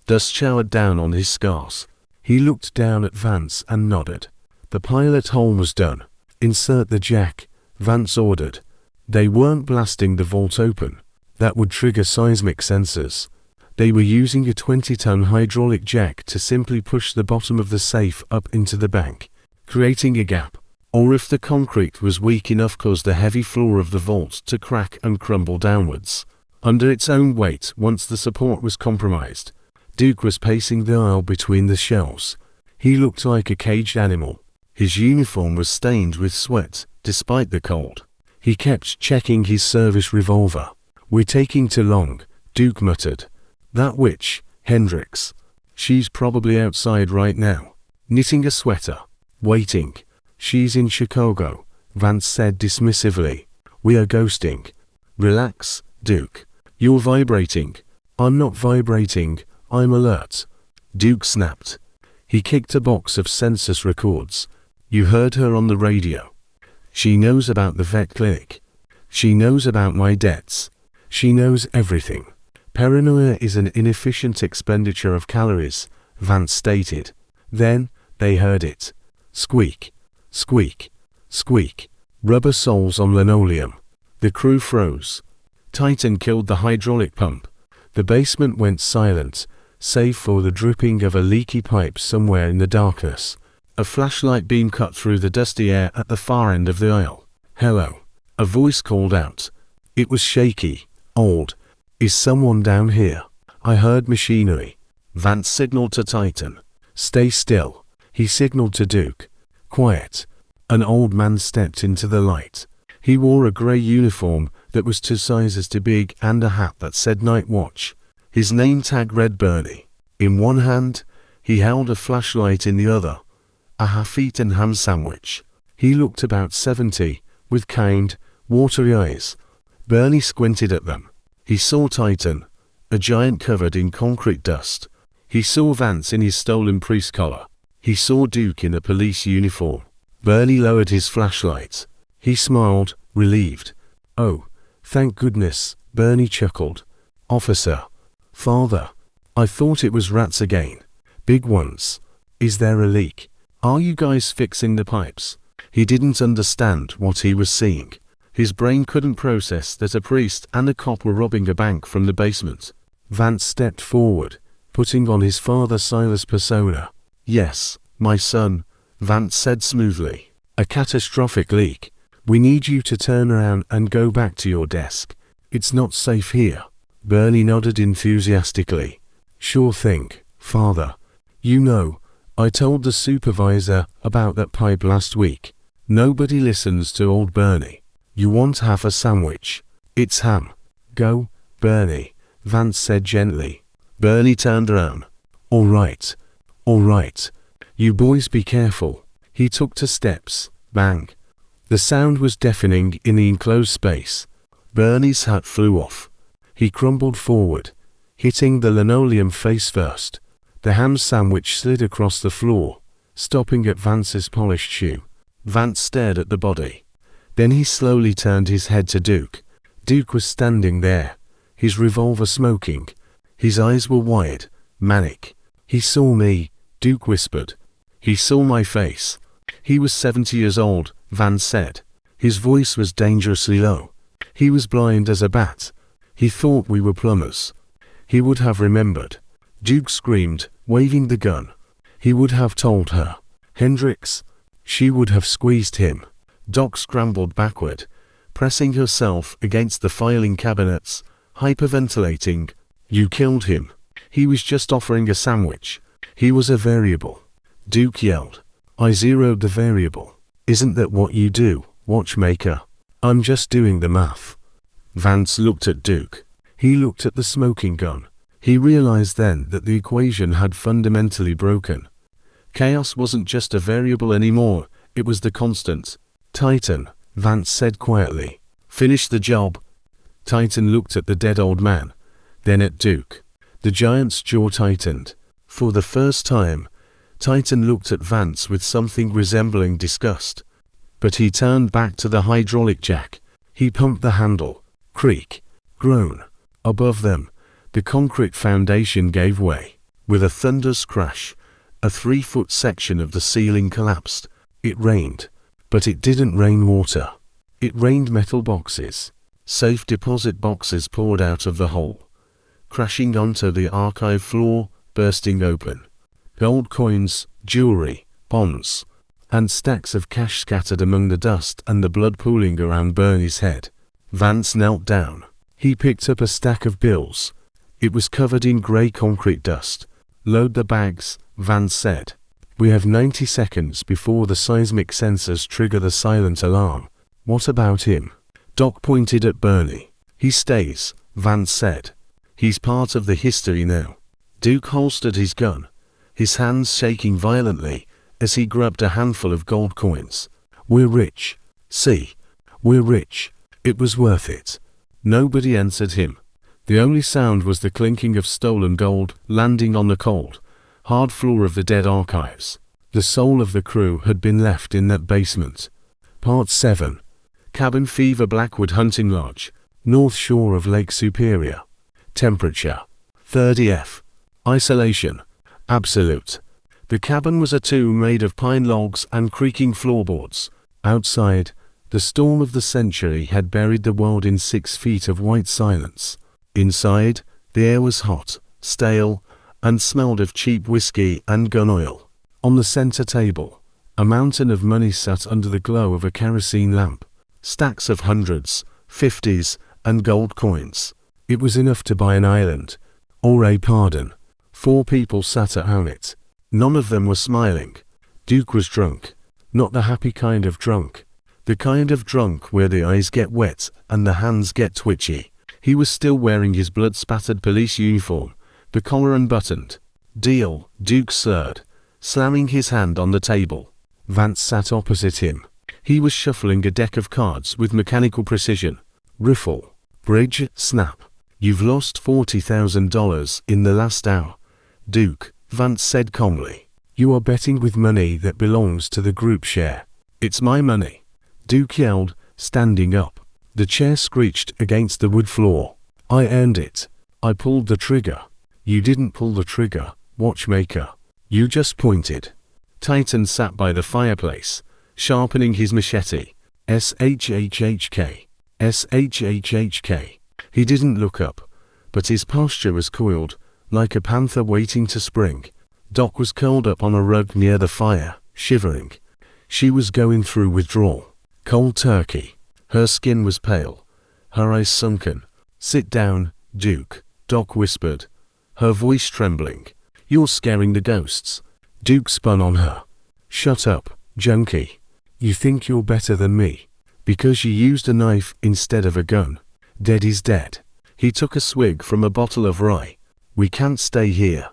Dust showered down on his scars. He looked down at Vance and nodded. The pilot hole was done. Insert the jack, Vance ordered. They weren't blasting the vault open. That would trigger seismic sensors. They were using a 20-ton hydraulic jack to simply push the bottom of the safe up into the bank, creating a gap. Or if the concrete was weak enough, cause the heavy floor of the vault to crack and crumble downwards, under its own weight once the support was compromised. Duke was pacing the aisle between the shelves. He looked like a caged animal. His uniform was stained with sweat, despite the cold. He kept checking his service revolver. We're taking too long, Duke muttered. That witch, Hendrix. She's probably outside right now, knitting a sweater, waiting. She's in Chicago, Vance said dismissively. We are ghosting. Relax, Duke. You're vibrating. I'm not vibrating, I'm alert. Duke snapped. He kicked a box of census records. You heard her on the radio. She knows about the vet clinic. She knows about my debts. She knows everything. Paranoia is an inefficient expenditure of calories, Vance stated. Then, they heard it. Squeak. Squeak. Squeak. Rubber soles on linoleum. The crew froze. Titan killed the hydraulic pump. The basement went silent, save for the dripping of a leaky pipe somewhere in the darkness. A flashlight beam cut through the dusty air at the far end of the aisle. Hello. A voice called out. It was shaky, old. Is someone down here? I heard machinery. Vance signaled to Titan. Stay still. He signaled to Duke. Quiet. An old man stepped into the light. He wore a grey uniform that was 2 sizes too big and a hat that said Night Watch. His name tag read Bernie. In one hand, he held a flashlight, in the other, a half-eaten ham sandwich. He looked about 70, with kind, watery eyes. Bernie squinted at them. He saw Titan, a giant covered in concrete dust. He saw Vance in his stolen priest collar. He saw Duke in a police uniform. Bernie lowered his flashlight. He smiled, relieved. Oh, thank goodness, Bernie chuckled. Officer. Father. I thought it was rats again. Big ones. Is there a leak? Are you guys fixing the pipes? He didn't understand what he was seeing. His brain couldn't process that a priest and a cop were robbing a bank from the basement. Vance stepped forward, putting on his Father Silas persona. Yes, my son, Vance said smoothly. A catastrophic leak. We need you to turn around and go back to your desk. It's not safe here. Bernie nodded enthusiastically. Sure thing, Father. You know, I told the supervisor about that pipe last week. Nobody listens to old Bernie. You want half a sandwich? It's ham. Go, Bernie, Vance said gently. Bernie turned around. All right. All right. You boys be careful. He took 2 steps. Bang. The sound was deafening in the enclosed space. Bernie's hat flew off. He crumbled forward, hitting the linoleum face first. The ham sandwich slid across the floor, stopping at Vance's polished shoe. Vance stared at the body. Then he slowly turned his head to Duke. Duke was standing there, his revolver smoking. His eyes were wide, manic. He saw me, Duke whispered. He saw my face. He was 70 years old, Vance said. His voice was dangerously low. He was blind as a bat. He thought we were plumbers. He would have remembered. Duke screamed, waving the gun. He would have told her. Hendrix. She would have squeezed him. Doc scrambled backward, pressing herself against the filing cabinets, hyperventilating. You killed him. He was just offering a sandwich. He was a variable. Duke yelled. I zeroed the variable. Isn't that what you do, Watchmaker? I'm just doing the math. Vance looked at Duke. He looked at the smoking gun. He realized then that the equation had fundamentally broken. Chaos wasn't just a variable anymore, it was the constant. Titan, Vance said quietly. Finish the job. Titan looked at the dead old man, then at Duke. The giant's jaw tightened. For the first time, Titan looked at Vance with something resembling disgust. But he turned back to the hydraulic jack. He pumped the handle. Creak. Groan. Above them, the concrete foundation gave way. With a thunderous crash, a 3-foot section of the ceiling collapsed. It rained. But it didn't rain water. It rained metal boxes. Safe deposit boxes poured out of the hole, crashing onto the archive floor, bursting open. Gold coins, jewelry, bonds, and stacks of cash scattered among the dust and the blood pooling around Bernie's head. Vance knelt down. He picked up a stack of bills. It was covered in grey concrete dust. Load the bags, Vance said. We have 90 seconds before the seismic sensors trigger the silent alarm. What about him? Doc pointed at Bernie. He stays, Vance said. He's part of the history now. Duke holstered his gun, his hands shaking violently as he grabbed a handful of gold coins. We're rich. See, we're rich. It was worth it. Nobody answered him. The only sound was the clinking of stolen gold landing on the cold, hard floor of the dead archives. The soul of the crew had been left in that basement. Part 7. Cabin fever. Blackwood Hunting Lodge, North Shore of Lake Superior. Temperature 30°F. Isolation absolute. The cabin was a tomb made of pine logs and creaking floorboards. Outside, the storm of the century had buried the world in 6 feet of white silence. Inside, the air was hot, stale, and smelled of cheap whiskey and gun oil. On the center table, a mountain of money sat under the glow of a kerosene lamp. Stacks of hundreds, 50s, and gold coins. It was enough to buy an island, or a pardon. 4 people sat on it. None of them were smiling. Duke was drunk. Not the happy kind of drunk. The kind of drunk where the eyes get wet and the hands get twitchy. He was still wearing his blood-spattered police uniform, the collar unbuttoned. Deal, Duke slurred, slamming his hand on the table. Vance sat opposite him. He was shuffling a deck of cards with mechanical precision. Riffle. Bridge. Snap. You've lost $40,000 in the last hour. Duke, Vance said calmly. You are betting with money that belongs to the group share. It's my money. Duke yelled, standing up. The chair screeched against the wood floor. I earned it. I pulled the trigger. You didn't pull the trigger, Watchmaker. You just pointed. Titan sat by the fireplace, sharpening his machete. SHHHK. SHHHK. He didn't look up, but his posture was coiled, like a panther waiting to spring. Doc was curled up on a rug near the fire, shivering. She was going through withdrawal. Cold turkey. Her skin was pale, her eyes sunken. Sit down, Duke, Doc whispered, her voice trembling. You're scaring the ghosts. Duke spun on her. Shut up, junkie. You think you're better than me, because you used a knife instead of a gun. Dead is dead. He took a swig from a bottle of rye. We can't stay here,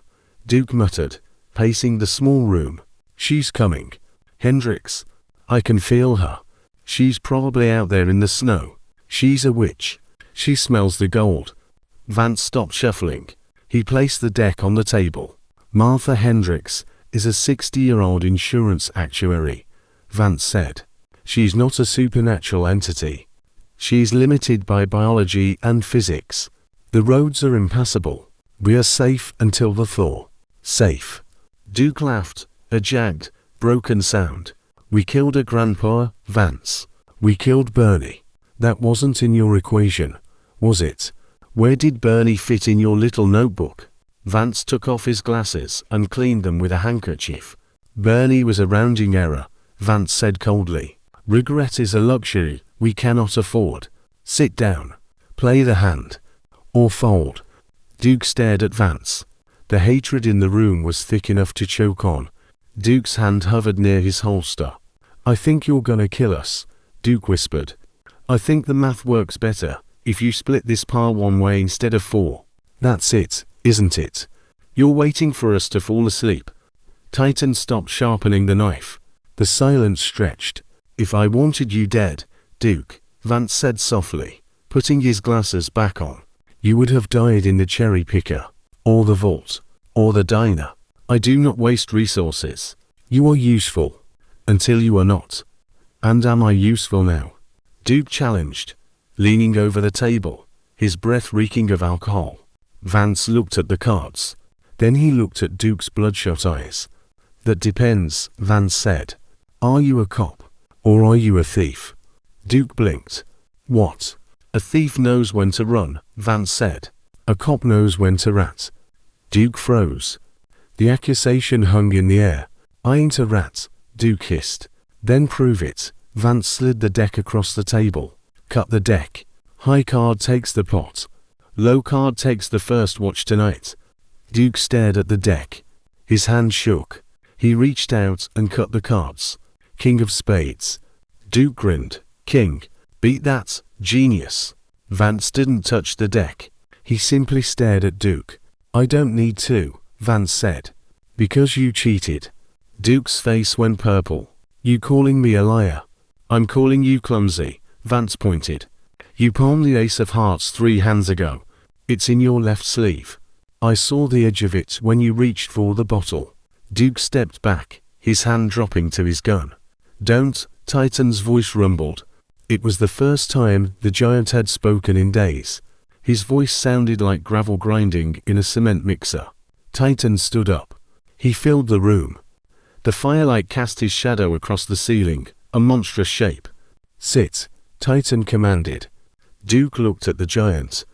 Duke muttered, pacing the small room. She's coming. Hendrix. I can feel her. She's probably out there in the snow. She's a witch. She smells the gold. Vance stopped shuffling. He placed the deck on the table. Martha Hendrix is a 60-year-old insurance actuary, Vance said. She's not a supernatural entity. She's limited by biology and physics. The roads are impassable. We are safe until the thaw. Safe. Duke laughed, a jagged, broken sound. We killed a grandpa, Vance. We killed Bernie. That wasn't in your equation, was it? Where did Bernie fit in your little notebook? Vance took off his glasses and cleaned them with a handkerchief. Bernie was a rounding error, Vance said coldly. Regret is a luxury we cannot afford. Sit down. Play the hand. Or fold. Duke stared at Vance. The hatred in the room was thick enough to choke on. Duke's hand hovered near his holster. I think you're gonna kill us, Duke whispered. I think the math works better if you split this pile one way instead of four. That's it, isn't it? You're waiting for us to fall asleep. Titan stopped sharpening the knife. The silence stretched. If I wanted you dead, Duke, Vance said softly, putting his glasses back on, you would have died in the cherry picker, or the vault, or the diner. I do not waste resources. You are useful. Until you are not. And am I useful now? Duke challenged, leaning over the table, his breath reeking of alcohol. Vance looked at the cards. Then he looked at Duke's bloodshot eyes. That depends, Vance said. Are you a cop? Or are you a thief? Duke blinked. What? A thief knows when to run, Vance said. A cop knows when to rat. Duke froze. The accusation hung in the air. I ain't a rat, Duke hissed. Then prove it. Vance slid the deck across the table. Cut the deck. High card takes the pot. Low card takes the first watch tonight. Duke stared at the deck. His hand shook. He reached out and cut the cards. King of spades. Duke grinned. King. Beat that, genius. Vance didn't touch the deck. He simply stared at Duke. I don't need to, Vance said. Because you cheated. Duke's face went purple. You calling me a liar? I'm calling you clumsy, Vance pointed. You palmed the ace of hearts 3 hands ago. It's in your left sleeve. I saw the edge of it when you reached for the bottle. Duke stepped back, his hand dropping to his gun. Don't, Titan's voice rumbled. It was the first time the giant had spoken in days. His voice sounded like gravel grinding in a cement mixer. Titan stood up. He filled the room. The firelight cast his shadow across the ceiling, a monstrous shape. Sit, Titan commanded. Duke looked at the giant,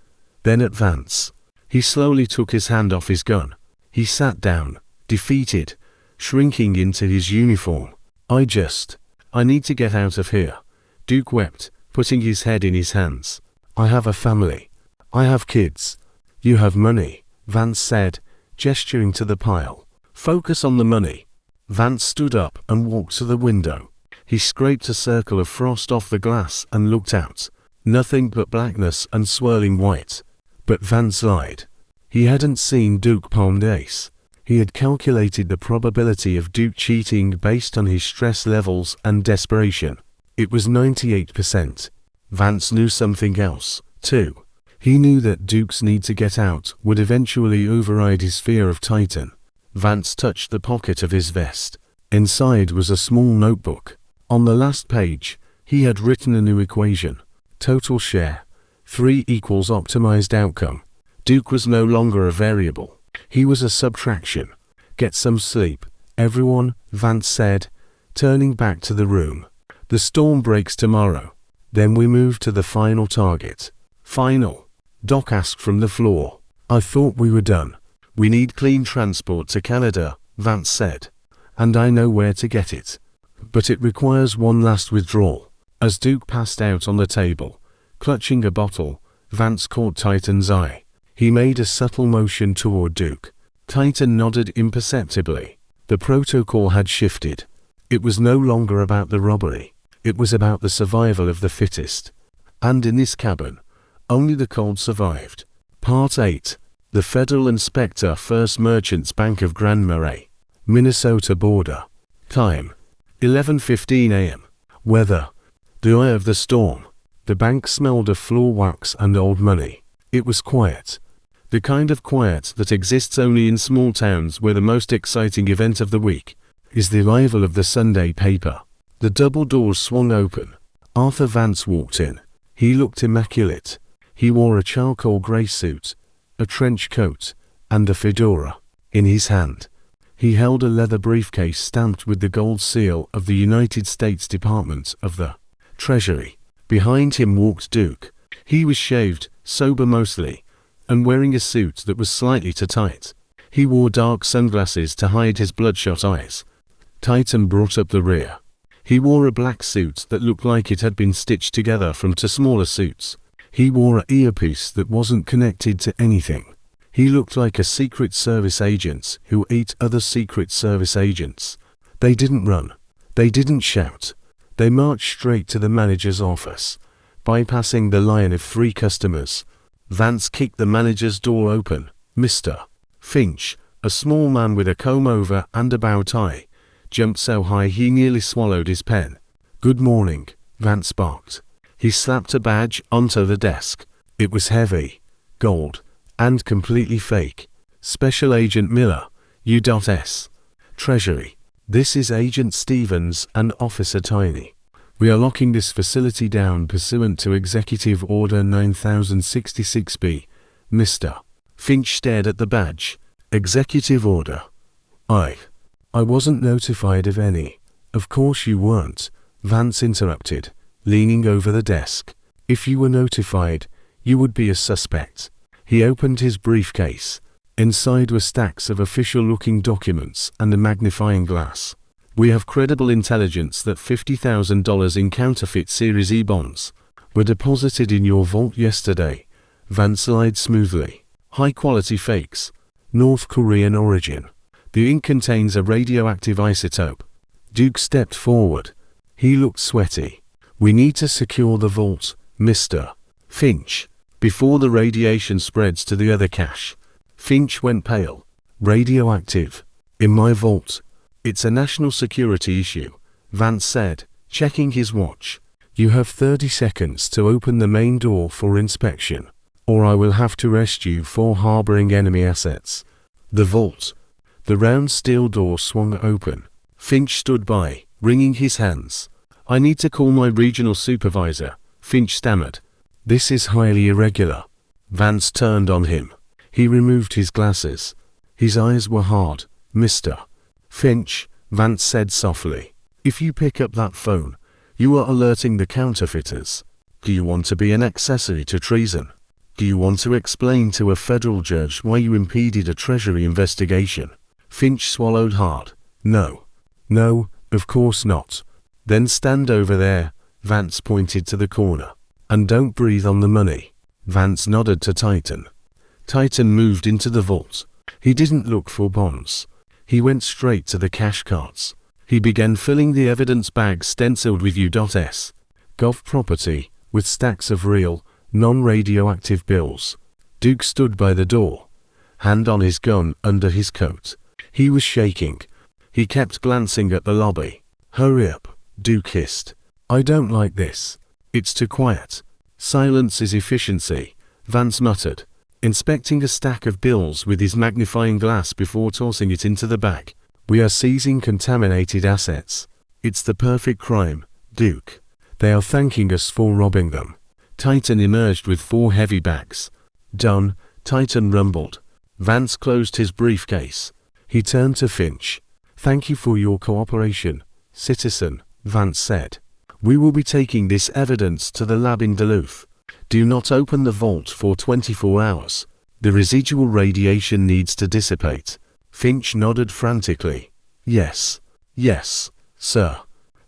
then at Vance. He slowly took his hand off his gun. He sat down, defeated, shrinking into his uniform. I need to get out of here. Duke wept, putting his head in his hands. I have a family. I have kids. You have money, Vance said, gesturing to the pile. Focus on the money. Vance stood up and walked to the window. He scraped a circle of frost off the glass and looked out. Nothing but blackness and swirling white. But Vance lied. He hadn't seen Duke palm the ace. He had calculated the probability of Duke cheating based on his stress levels and desperation. It was 98%. Vance knew something else, too. He knew that Duke's need to get out would eventually override his fear of Titan. Vance touched the pocket of his vest. Inside was a small notebook. On the last page, he had written a new equation. Total share. 3 equals optimized outcome. Duke was no longer a variable. He was a subtraction. Get some sleep, everyone, Vance said, turning back to the room. The storm breaks tomorrow. Then we move to the final target. Final? Doc asked from the floor. I thought we were done. We need clean transport to Canada, Vance said. And I know where to get it. But it requires one last withdrawal. As Duke passed out on the table, clutching a bottle, Vance caught Titan's eye. He made a subtle motion toward Duke. Titan nodded imperceptibly. The protocol had shifted. It was no longer about the robbery. It was about the survival of the fittest. And in this cabin, only the cold survived. Part 8. The Federal Inspector First Merchants Bank of Grand Marais, Minnesota border. Time: 11:15 a.m. Weather: the eye of the storm. The bank smelled of floor wax and old money. It was quiet. The kind of quiet that exists only in small towns where the most exciting event of the week is the arrival of the Sunday paper. The double doors swung open. Arthur Vance walked in. He looked immaculate. He wore a charcoal grey suit, a trench coat, and a fedora. In his hand, he held a leather briefcase stamped with the gold seal of the United States Department of the Treasury. Behind him walked Duke. He was shaved, sober mostly, and wearing a suit that was slightly too tight. He wore dark sunglasses to hide his bloodshot eyes. Titan brought up the rear. He wore a black suit that looked like it had been stitched together from two smaller suits. He wore an earpiece that wasn't connected to anything. He looked like a Secret Service agent who ate other Secret Service agents. They didn't run. They didn't shout. They marched straight to the manager's office, bypassing the line of 3 customers. Vance kicked the manager's door open. Mr. Finch, a small man with a comb-over and a bow tie, jumped so high he nearly swallowed his pen. "Good morning," Vance barked. He slapped a badge onto the desk. It was heavy, gold, and completely fake. "Special Agent Miller, U.S. Treasury. This is Agent Stevens and Officer Tiny. We are locking this facility down pursuant to Executive Order 9066B. Mr. Finch stared at the badge. "Executive Order? I wasn't notified of any." "Of course you weren't," Vance interrupted, leaning over the desk. "If you were notified, you would be a suspect." He opened his briefcase. Inside were stacks of official-looking documents and a magnifying glass. "We have credible intelligence that $50,000 in counterfeit Series E bonds were deposited in your vault yesterday." Vance lied smoothly. "High-quality fakes, North Korean origin. The ink contains a radioactive isotope." Duke stepped forward. He looked sweaty. "We need to secure the vault, Mr. Finch, before the radiation spreads to the other cache." Finch went pale. "Radioactive? In my vault? It's a national security issue," Vance said, checking his watch. "You have 30 seconds to open the main door for inspection, or I will have to arrest you for harboring enemy assets." The vault. The round steel door swung open. Finch stood by, wringing his hands. "I need to call my regional supervisor," Finch stammered. "This is highly irregular." Vance turned on him. He removed his glasses. His eyes were hard. "Mr. Finch," Vance said softly, "if you pick up that phone, you are alerting the counterfeiters. Do you want to be an accessory to treason? Do you want to explain to a federal judge why you impeded a Treasury investigation?" Finch swallowed hard. "No. No, of course not." "Then stand over there," Vance pointed to the corner. "And don't breathe on the money." Vance nodded to Titan. Titan moved into the vault. He didn't look for bonds. He went straight to the cash carts. He began filling the evidence bags stenciled with U.S. Gov property, with stacks of real, non-radioactive bills. Duke stood by the door, hand on his gun under his coat. He was shaking. He kept glancing at the lobby. "Hurry up," Duke hissed. "I don't like this. It's too quiet." "Silence is efficiency," Vance muttered, inspecting a stack of bills with his magnifying glass before tossing it into the bag. "We are seizing contaminated assets. It's the perfect crime, Duke. They are thanking us for robbing them." Titan emerged with 4 heavy bags. "Done," Titan rumbled. Vance closed his briefcase. He turned to Finch. "Thank you for your cooperation, citizen," Vance said. "We will be taking this evidence to the lab in Duluth. Do not open the vault for 24 hours. The residual radiation needs to dissipate." Finch nodded frantically. Yes, sir.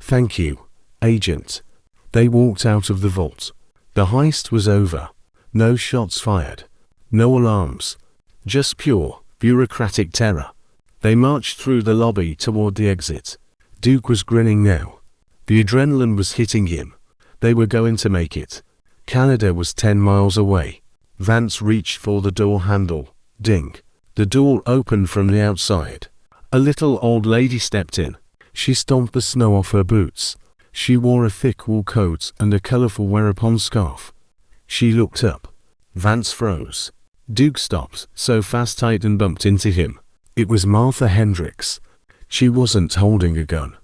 Thank you, Agent." They walked out of the vault. The heist was over. No shots fired. No alarms. Just pure, bureaucratic terror. They marched through the lobby toward the exit. Duke was grinning now. The adrenaline was hitting him. They were going to make it. Canada was 10 miles away. Vance reached for the door handle. Ding. The door opened from the outside. A little old lady stepped in. She stomped the snow off her boots. She wore a thick wool coat and a colorful wear-upon scarf. She looked up. Vance froze. Duke stopped, so fast Titan bumped into him. It was Martha Hendrix. She wasn't holding a gun.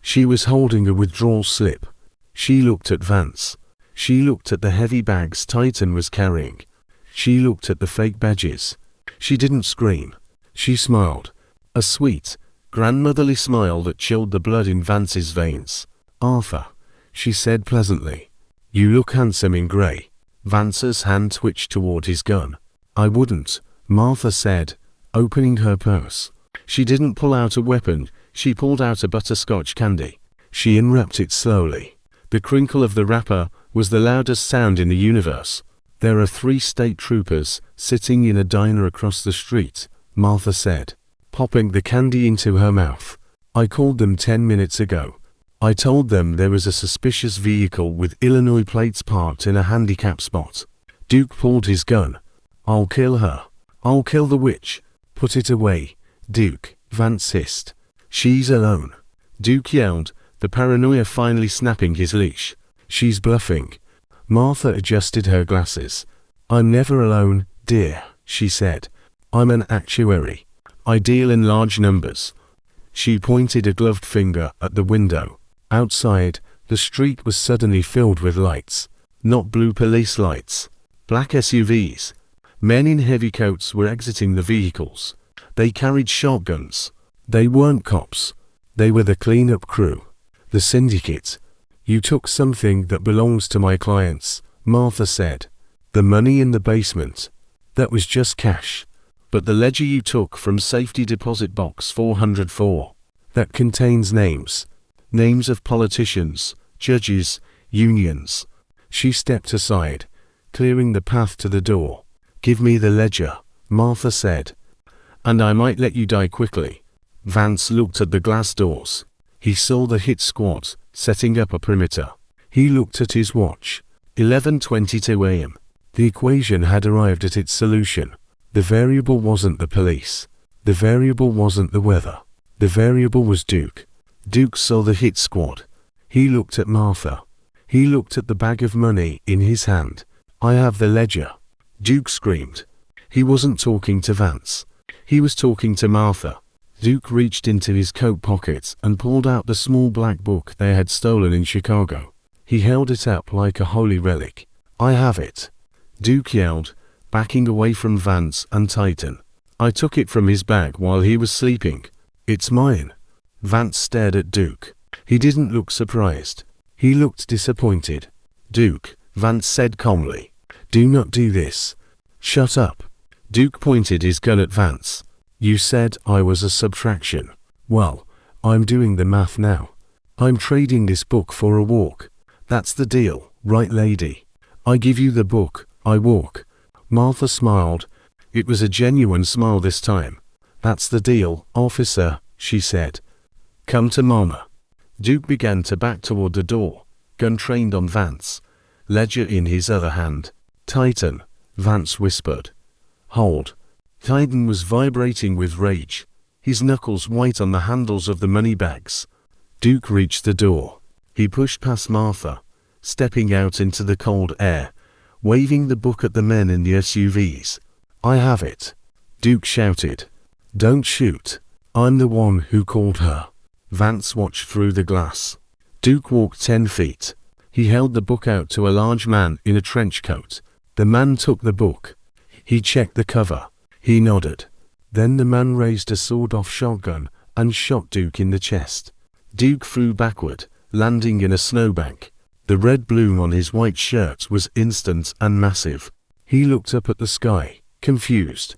She was holding a withdrawal slip. She looked at Vance. She looked at the heavy bags Titan was carrying. She looked at the fake badges. She didn't scream. She smiled. A sweet, grandmotherly smile that chilled the blood in Vance's veins. "Arthur," she said pleasantly. "You look handsome in grey." Vance's hand twitched toward his gun. "I wouldn't," Martha said, opening her purse. She didn't pull out a weapon, she pulled out a butterscotch candy. She unwrapped it slowly. The crinkle of the wrapper was the loudest sound in the universe. There are 3 state troopers sitting in a diner across the street, Martha said, popping the candy into her mouth. I called them 10 minutes ago. I told them there was a suspicious vehicle with Illinois plates parked in a handicap spot. Duke pulled his gun. I'll kill her. I'll kill the witch. Put it away, Duke, Vance hissed. She's alone. Duke yelled, the paranoia finally snapping his leash. She's bluffing. Martha adjusted her glasses. I'm never alone, dear, she said. I'm an actuary. I deal in large numbers. She pointed a gloved finger at the window. Outside, the street was suddenly filled with lights. Not blue police lights. Black SUVs. Men in heavy coats were exiting the vehicles. They carried shotguns. They weren't cops. They were the cleanup crew. The syndicate. You took something that belongs to my clients, Martha said. The money in the basement. That was just cash. But the ledger you took from safety deposit box 404. That contains names. Names of politicians, judges, unions. She stepped aside, clearing the path to the door. Give me the ledger, Martha said. And I might let you die quickly. Vance looked at the glass doors. He saw the hit squad setting up a perimeter. He looked at his watch. 11:22 a.m. The equation had arrived at its solution. The variable wasn't the police. The variable wasn't the weather. The variable was Duke. Duke saw the hit squad. He looked at Martha. He looked at the bag of money in his hand. I have the ledger. Duke screamed. He wasn't talking to Vance. He was talking to Martha. Duke reached into his coat pockets and pulled out the small black book they had stolen in Chicago. He held it up like a holy relic. I have it. Duke yelled, backing away from Vance and Titan. I took it from his bag while he was sleeping. It's mine. Vance stared at Duke. He didn't look surprised. He looked disappointed. Duke, Vance said calmly. Do not do this. Shut up. Duke pointed his gun at Vance. You said I was a subtraction. Well, I'm doing the math now. I'm trading this book for a walk. That's the deal, right lady? I give you the book, I walk. Martha smiled. It was a genuine smile this time. That's the deal, officer, she said. Come to mama. Duke began to back toward the door, gun trained on Vance, ledger in his other hand. Titan, Vance whispered. Hold. Titan was vibrating with rage, his knuckles white on the handles of the money bags. Duke reached the door. He pushed past Martha, stepping out into the cold air, waving the book at the men in the SUVs. I have it. Duke shouted. Don't shoot. I'm the one who called her. Vance watched through the glass. Duke walked 10 feet. He held the book out to a large man in a trench coat. The man took the book. He checked the cover. He nodded. Then the man raised a sawed-off shotgun and shot Duke in the chest. Duke flew backward, landing in a snowbank. The red bloom on his white shirt was instant and massive. He looked up at the sky, confused,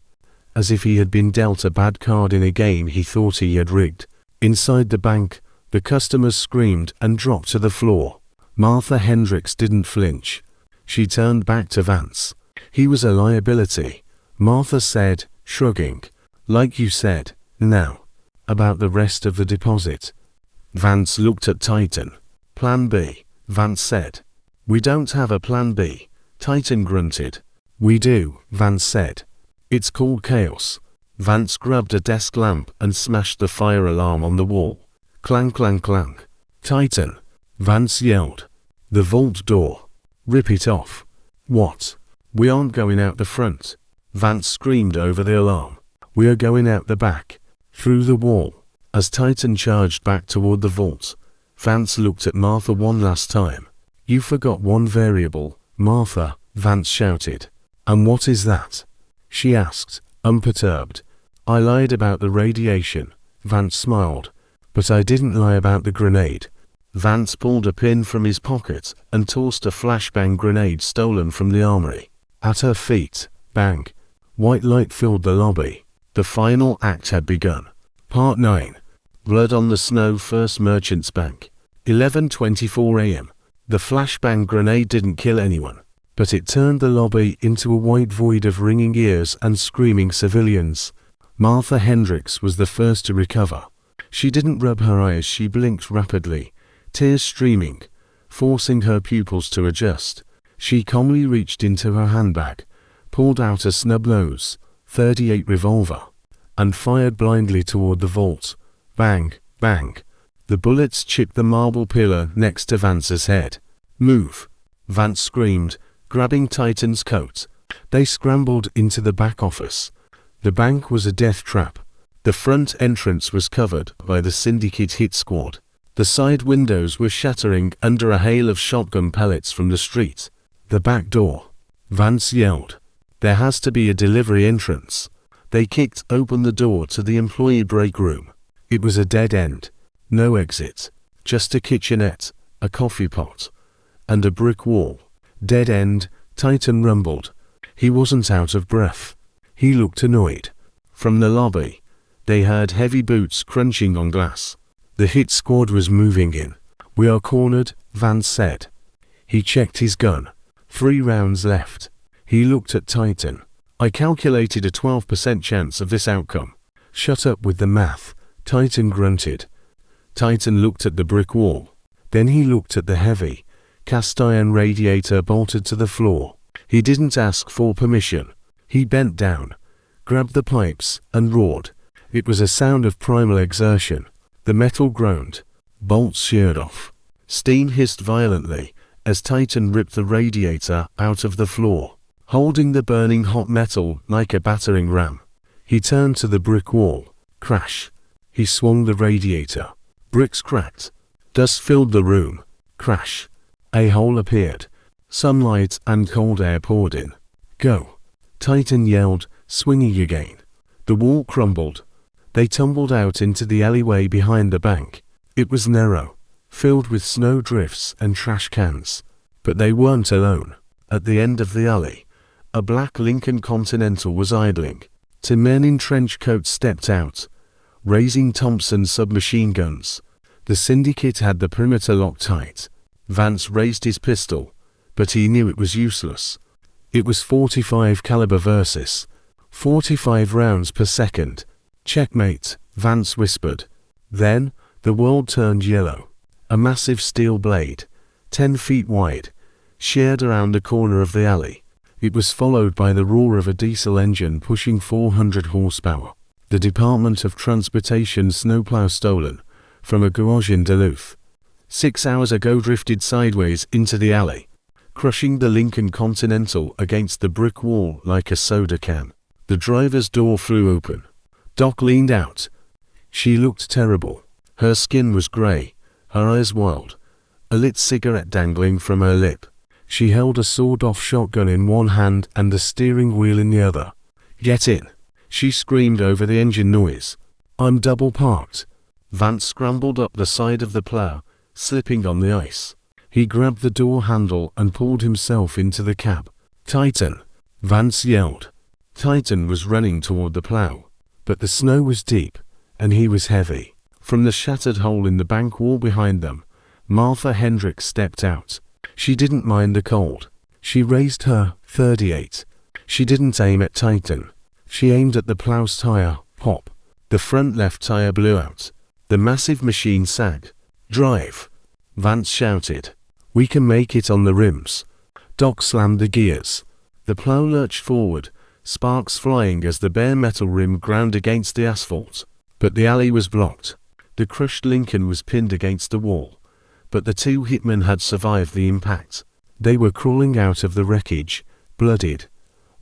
as if he had been dealt a bad card in a game he thought he had rigged. Inside the bank, the customers screamed and dropped to the floor. Martha Hendrix didn't flinch. She turned back to Vance. He was a liability, Martha said, shrugging. Like you said. Now, about the rest of the deposit. Vance looked at Titan. Plan B, Vance said. We don't have a plan B, Titan grunted. We do, Vance said. It's called chaos. Vance grabbed a desk lamp and smashed the fire alarm on the wall. Clang clang clang. Titan, Vance yelled. The vault door. Rip it off. What? We aren't going out the front. Vance screamed over the alarm. We are going out the back. Through the wall. As Titan charged back toward the vault, Vance looked at Martha one last time. You forgot one variable, Martha, Vance shouted. And what is that? She asked, unperturbed. I lied about the radiation, Vance smiled. But I didn't lie about the grenade. Vance pulled a pin from his pocket and tossed a flashbang grenade stolen from the armory. At her feet, bang. White light filled the lobby. The final act had begun. Part 9. Blood on the Snow First Merchants Bank. 11:24 a.m. The flashbang grenade didn't kill anyone, but it turned the lobby into a white void of ringing ears and screaming civilians. Martha Hendrix was the first to recover. She didn't rub her eyes, she blinked rapidly, tears streaming, forcing her pupils to adjust. She calmly reached into her handbag, pulled out a snub-nose .38 revolver, and fired blindly toward the vault. Bang, bang. The bullets chipped the marble pillar next to Vance's head. Move! Vance screamed, grabbing Titan's coat. They scrambled into the back office. The bank was a death trap. The front entrance was covered by the Syndicate hit squad. The side windows were shattering under a hail of shotgun pellets from the street. The back door. Vance yelled. There has to be a delivery entrance. They kicked open the door to the employee break room. It was a dead end. No exit. Just a kitchenette, a coffee pot, and a brick wall. Dead end, Titan rumbled. He wasn't out of breath. He looked annoyed. From the lobby, they heard heavy boots crunching on glass. The hit squad was moving in. We are cornered, Vance said. He checked his gun. 3 rounds left. He looked at Titan. I calculated a 12% chance of this outcome. Shut up with the math, Titan grunted. Titan looked at the brick wall. Then he looked at the heavy, cast iron radiator bolted to the floor. He didn't ask for permission. He bent down, grabbed the pipes, and roared. It was a sound of primal exertion. The metal groaned. Bolts sheared off. Steam hissed violently as Titan ripped the radiator out of the floor, holding the burning hot metal like a battering ram. He turned to the brick wall. Crash. He swung the radiator. Bricks cracked. Dust filled the room. Crash. A hole appeared. Sunlight and cold air poured in. Go! Titan yelled, swinging again. The wall crumbled. They tumbled out into the alleyway behind the bank. It was narrow, filled with snow drifts and trash cans. But they weren't alone. At the end of the alley, a black Lincoln Continental was idling. 2 men in trench coats stepped out, raising Thompson submachine guns. The Syndicate had the perimeter locked tight. Vance raised his pistol, but he knew it was useless. It was .45 caliber versus 45 rounds per second. Checkmate, Vance whispered. Then, the world turned yellow. A massive steel blade, 10 feet wide, sheared around the corner of the alley. It was followed by the roar of a diesel engine pushing 400 horsepower. The Department of Transportation snowplow stolen from a garage in Duluth 6 hours ago drifted sideways into the alley, crushing the Lincoln Continental against the brick wall like a soda can. The driver's door flew open. Doc leaned out. She looked terrible. Her skin was gray, her eyes wild, a lit cigarette dangling from her lip. She held a sawed-off shotgun in one hand and the steering wheel in the other. Get in! She screamed over the engine noise. I'm double parked. Vance scrambled up the side of the plow, slipping on the ice. He grabbed the door handle and pulled himself into the cab. Titan! Vance yelled. Titan was running toward the plow, but the snow was deep, and he was heavy. From the shattered hole in the bank wall behind them, Martha Hendrix stepped out. She didn't mind the cold. She raised her .38. She didn't aim at Titan. She aimed at the plow's tire. Pop. The front left tire blew out. The massive machine sagged. Drive! Vance shouted. We can make it on the rims. Doc slammed the gears. The plow lurched forward, sparks flying as the bare metal rim ground against the asphalt. But the alley was blocked. The crushed Lincoln was pinned against the wall. But the 2 hitmen had survived the impact. They were crawling out of the wreckage, bloodied,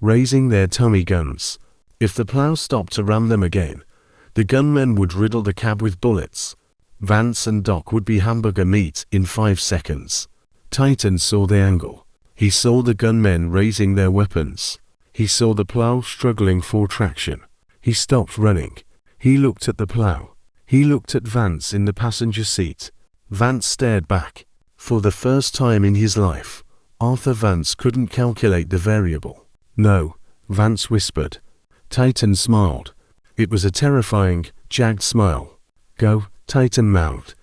raising their tummy guns. If the plow stopped to ram them again, the gunmen would riddle the cab with bullets. Vance and Doc would be hamburger meat in 5 seconds. Titan saw the angle. He saw the gunmen raising their weapons. He saw the plow struggling for traction. He stopped running. He looked at the plow. He looked at Vance in the passenger seat. Vance stared back. For the first time in his life, Arthur Vance couldn't calculate the variable. No, Vance whispered. Titan smiled. It was a terrifying, jagged smile. Go, Titan mouthed.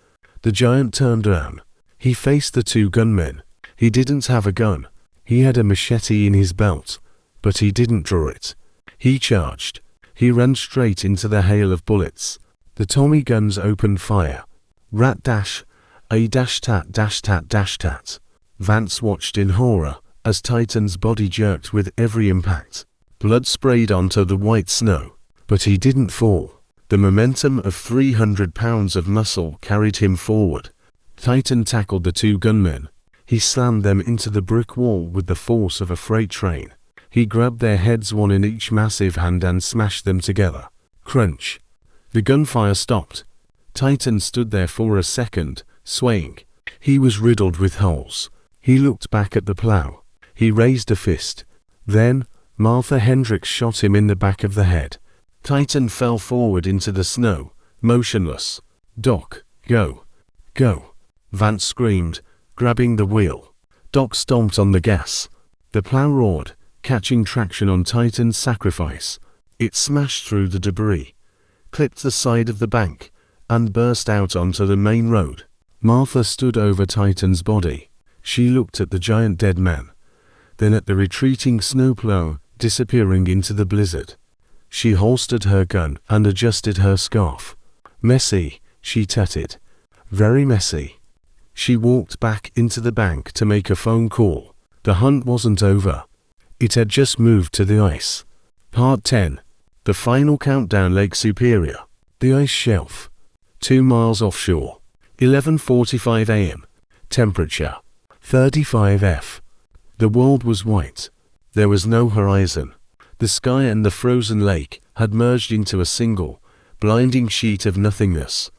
The giant turned around. He faced the two gunmen. He didn't have a gun. He had a machete in his belt, but he didn't draw it. He charged. He ran straight into the hail of bullets. The Tommy guns opened fire. Rat dash, a dash tat dash tat dash tat. Vance watched in horror as Titan's body jerked with every impact. Blood sprayed onto the white snow, but he didn't fall. The momentum of 300 pounds of muscle carried him forward. Titan tackled the two gunmen. He slammed them into the brick wall with the force of a freight train. He grabbed their heads, one in each massive hand, and smashed them together. Crunch. The gunfire stopped. Titan stood there for a second, swaying. He was riddled with holes. He looked back at the plow. He raised a fist. Then, Hendrix shot him in the back of the head. Titan fell forward into the snow, motionless. "Doc, go. Go!" Vance screamed, grabbing the wheel. Doc stomped on the gas. The plow roared, catching traction on Titan's sacrifice. It smashed through the debris, clipped the side of the bank, and burst out onto the main road. Martha stood over Titan's body. She looked at the giant dead man, then at the retreating snowplow disappearing into the blizzard. She holstered her gun and adjusted her scarf. "Messy," she tutted. "Very messy." She walked back into the bank to make a phone call. The hunt wasn't over. It had just moved to the ice. Part 10. The final countdown. Lake Superior. The ice shelf. 2 miles offshore. 11:45 a.m. Temperature 35 F. The world was white. There was no horizon. The sky and the frozen lake had merged into a single, blinding sheet of nothingness.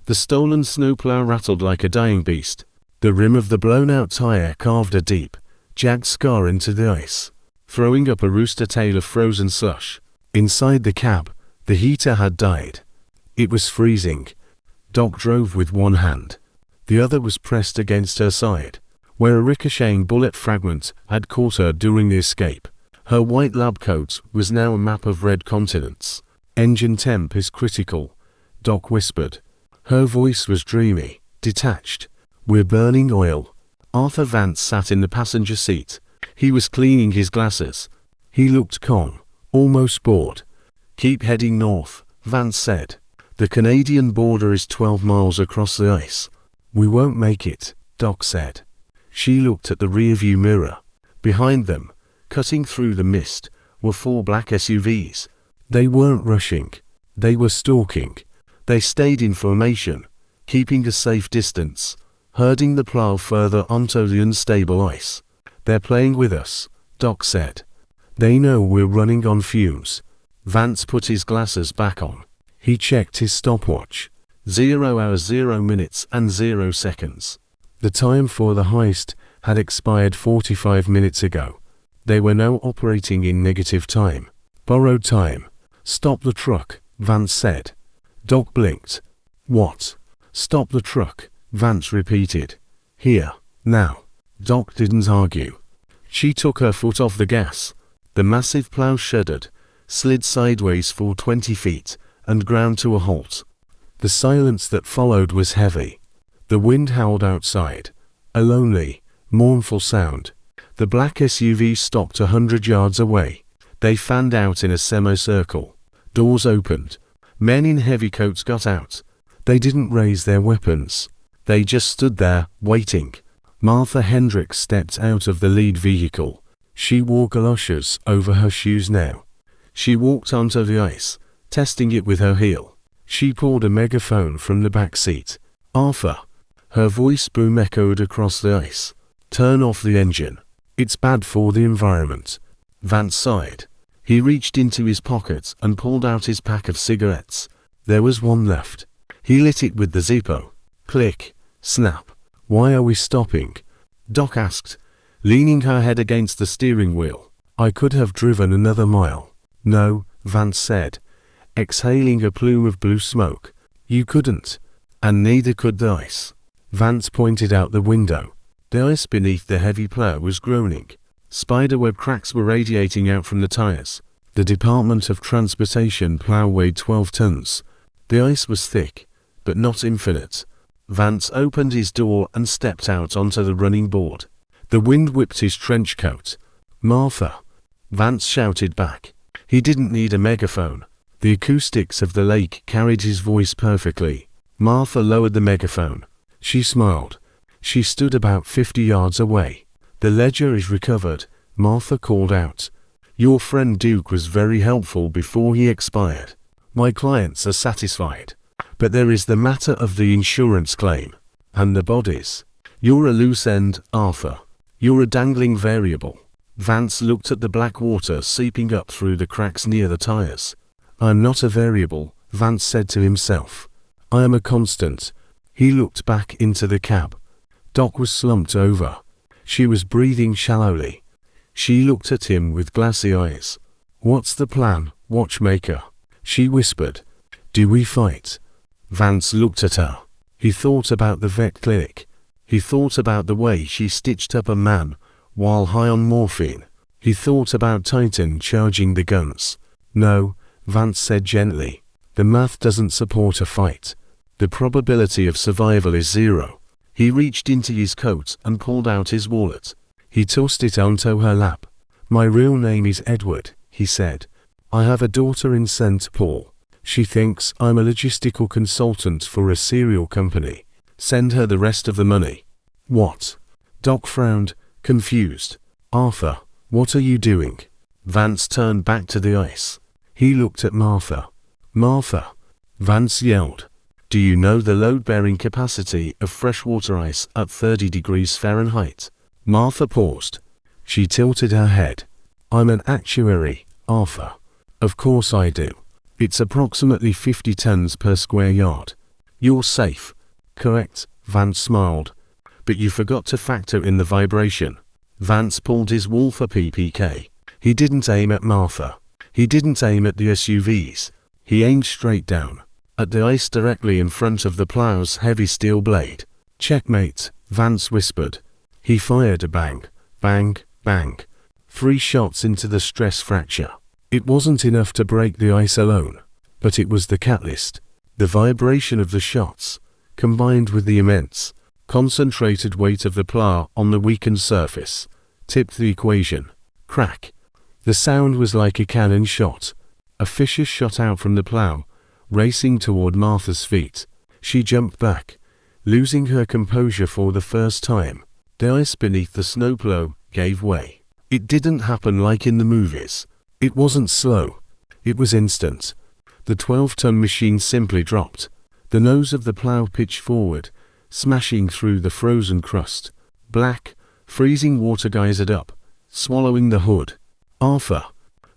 The stolen snowplow rattled like a dying beast. The rim of the blown-out tire carved a deep, jagged scar into the ice, throwing up a rooster tail of frozen slush. Inside the cab, the heater had died. It was freezing. Doc drove with one hand. The other was pressed against her side, where a ricocheting bullet fragment had caught her during the escape. Her white lab coat was now a map of red continents. "Engine temp is critical," Doc whispered. Her voice was dreamy, detached. "We're burning oil." Arthur Vance sat in the passenger seat. He was cleaning his glasses. He looked calm, almost bored. "Keep heading north," Vance said. "The Canadian border is 12 miles across the ice." "We won't make it," Doc said. She looked at the rearview mirror. Behind them, cutting through the mist, were 4 black SUVs. They weren't rushing. They were stalking. They stayed in formation, keeping a safe distance, herding the plow further onto the unstable ice. "They're playing with us," Doc said. "They know we're running on fumes." Vance put his glasses back on. He checked his stopwatch. 0 hours 0 minutes and 0 seconds. The time for the heist had expired 45 minutes ago. They were now operating in negative time. Borrowed time. "Stop the truck," Vance said. Doc blinked. "What?" "Stop the truck," Vance repeated. "Here, now." Doc didn't argue. She took her foot off the gas. The massive plow shuddered, slid sideways for 20 feet, and ground to a halt. The silence that followed was heavy. The wind howled outside, a lonely, mournful sound. The black SUV stopped 100 yards away. They fanned out in a semicircle. Doors opened. Men in heavy coats got out. They didn't raise their weapons. They just stood there, waiting. Martha Hendrix stepped out of the lead vehicle. She wore galoshes over her shoes now. She walked onto the ice, testing it with her heel. She pulled a megaphone from the back seat. "Arthur." Her voice boom echoed across the ice. "Turn off the engine. It's bad for the environment." Vance sighed. He reached into his pocket and pulled out his pack of cigarettes. There was one left. He lit it with the Zippo. Click. Snap. "Why are we stopping?" Doc asked, leaning her head against the steering wheel. "I could have driven another mile." "No," Vance said, exhaling a plume of blue smoke. "You couldn't. And neither could the ice." Vance pointed out the window. The ice beneath the heavy plow was groaning. Spiderweb cracks were radiating out from the tires. The Department of Transportation plow weighed 12 tons. The ice was thick, but not infinite. Vance opened his door and stepped out onto the running board. The wind whipped his trench coat. "Martha!" Vance shouted back. He didn't need a megaphone. The acoustics of the lake carried his voice perfectly. Martha lowered the megaphone. She smiled. She stood about 50 yards away. "The ledger is recovered," Martha called out. "Your friend Duke was very helpful before he expired. My clients are satisfied. But there is the matter of the insurance claim. And the bodies. You're a loose end, Arthur. You're a dangling variable." Vance looked at the black water seeping up through the cracks near the tires. "I'm not a variable," Vance said to himself. "I am a constant." He looked back into the cab. Doc was slumped over. She was breathing shallowly. She looked at him with glassy eyes. "What's the plan, Watchmaker?" she whispered. "Do we fight?" Vance looked at her. He thought about the vet clinic. He thought about the way she stitched up a man while high on morphine. He thought about Titan charging the guns. "No," Vance said gently. "The math doesn't support a fight. The probability of survival is 0. He reached into his coat and pulled out his wallet. He tossed it onto her lap. "My real name is Edward," he said. "I have a daughter in St. Paul. She thinks I'm a logistical consultant for a cereal company. Send her the rest of the money." "What?" Doc frowned, confused. "Arthur, what are you doing?" Vance turned back to the ice. He looked at Martha. "Martha!" Vance yelled. "Do you know the load-bearing capacity of freshwater ice at 30 degrees Fahrenheit? Martha paused. She tilted her head. "I'm an actuary, Arthur. Of course I do. It's approximately 50 tons per square yard. You're safe." "Correct," Vance smiled. "But you forgot to factor in the vibration." Vance pulled his Walther PPK. He didn't aim at Martha. He didn't aim at the SUVs. He aimed straight down, at the ice directly in front of the plow's heavy steel blade. "Checkmate," Vance whispered. He fired a bang, bang, bang. 3 shots into the stress fracture. It wasn't enough to break the ice alone, but it was the catalyst. The vibration of the shots, combined with the immense, concentrated weight of the plow on the weakened surface, tipped the equation. Crack. The sound was like a cannon shot. A fisher shot out from the plow, racing toward Martha's feet. She jumped back, losing her composure for the first time. The ice beneath the snowplow gave way. It didn't happen like in the movies. It wasn't slow. It was instant. The 12-ton machine simply dropped. The nose of the plow pitched forward, smashing through the frozen crust. Black, freezing water geysered up, swallowing the hood. "Arthur!"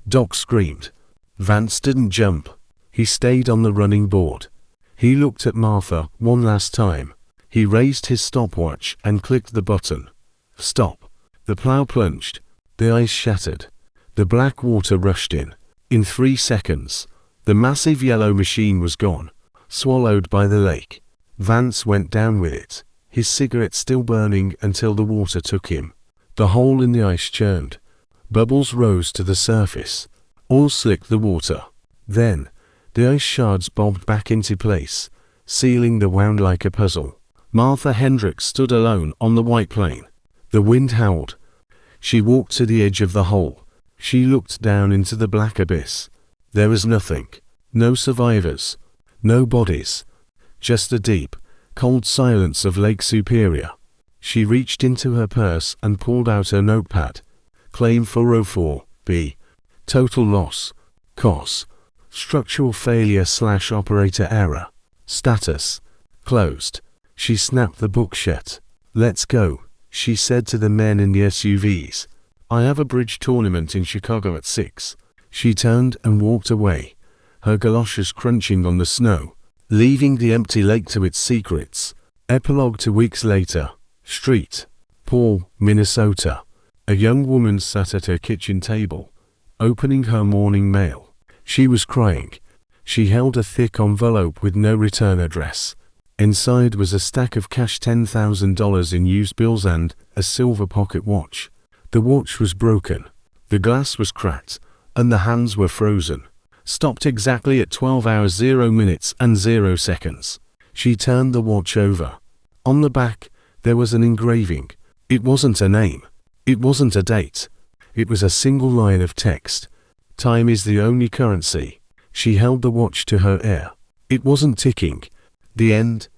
Doc screamed. Vance didn't jump. He stayed on the running board. He looked at Martha one last time. He raised his stopwatch and clicked the button. Stop. The plow plunged. The ice shattered. The black water rushed in. In 3 seconds, the massive yellow machine was gone, swallowed by the lake. Vance went down with it, his cigarette still burning until the water took him. The hole in the ice churned. Bubbles rose to the surface. Oil slicked the water. Then, the ice shards bobbed back into place, sealing the wound like a puzzle. Martha Hendrix stood alone on the white plain. The wind howled. She walked to the edge of the hole. She looked down into the black abyss. There was nothing. No survivors. No bodies. Just the deep, cold silence of Lake Superior. She reached into her purse and pulled out her notepad. Claim 404B. Total loss. Cause. Structural failure / operator error. Status. Closed. She snapped the book shut. "Let's go," she said to the men in the SUVs. "I have a bridge tournament in Chicago at 6. She turned and walked away, her galoshes crunching on the snow, leaving the empty lake to its secrets. Epilogue 2 weeks later. Street. Paul, Minnesota. A young woman sat at her kitchen table, opening her morning mail. She was crying. She held a thick envelope with no return address. Inside was a stack of cash, $10,000 in used bills and a silver pocket watch. The watch was broken. The glass was cracked, and the hands were frozen. Stopped exactly at 12 hours 0 minutes and 0 seconds. She turned the watch over. On the back, there was an engraving. It wasn't a name. It wasn't a date. It was a single line of text. Time is the only currency. She held the watch to her ear. It wasn't ticking. The end,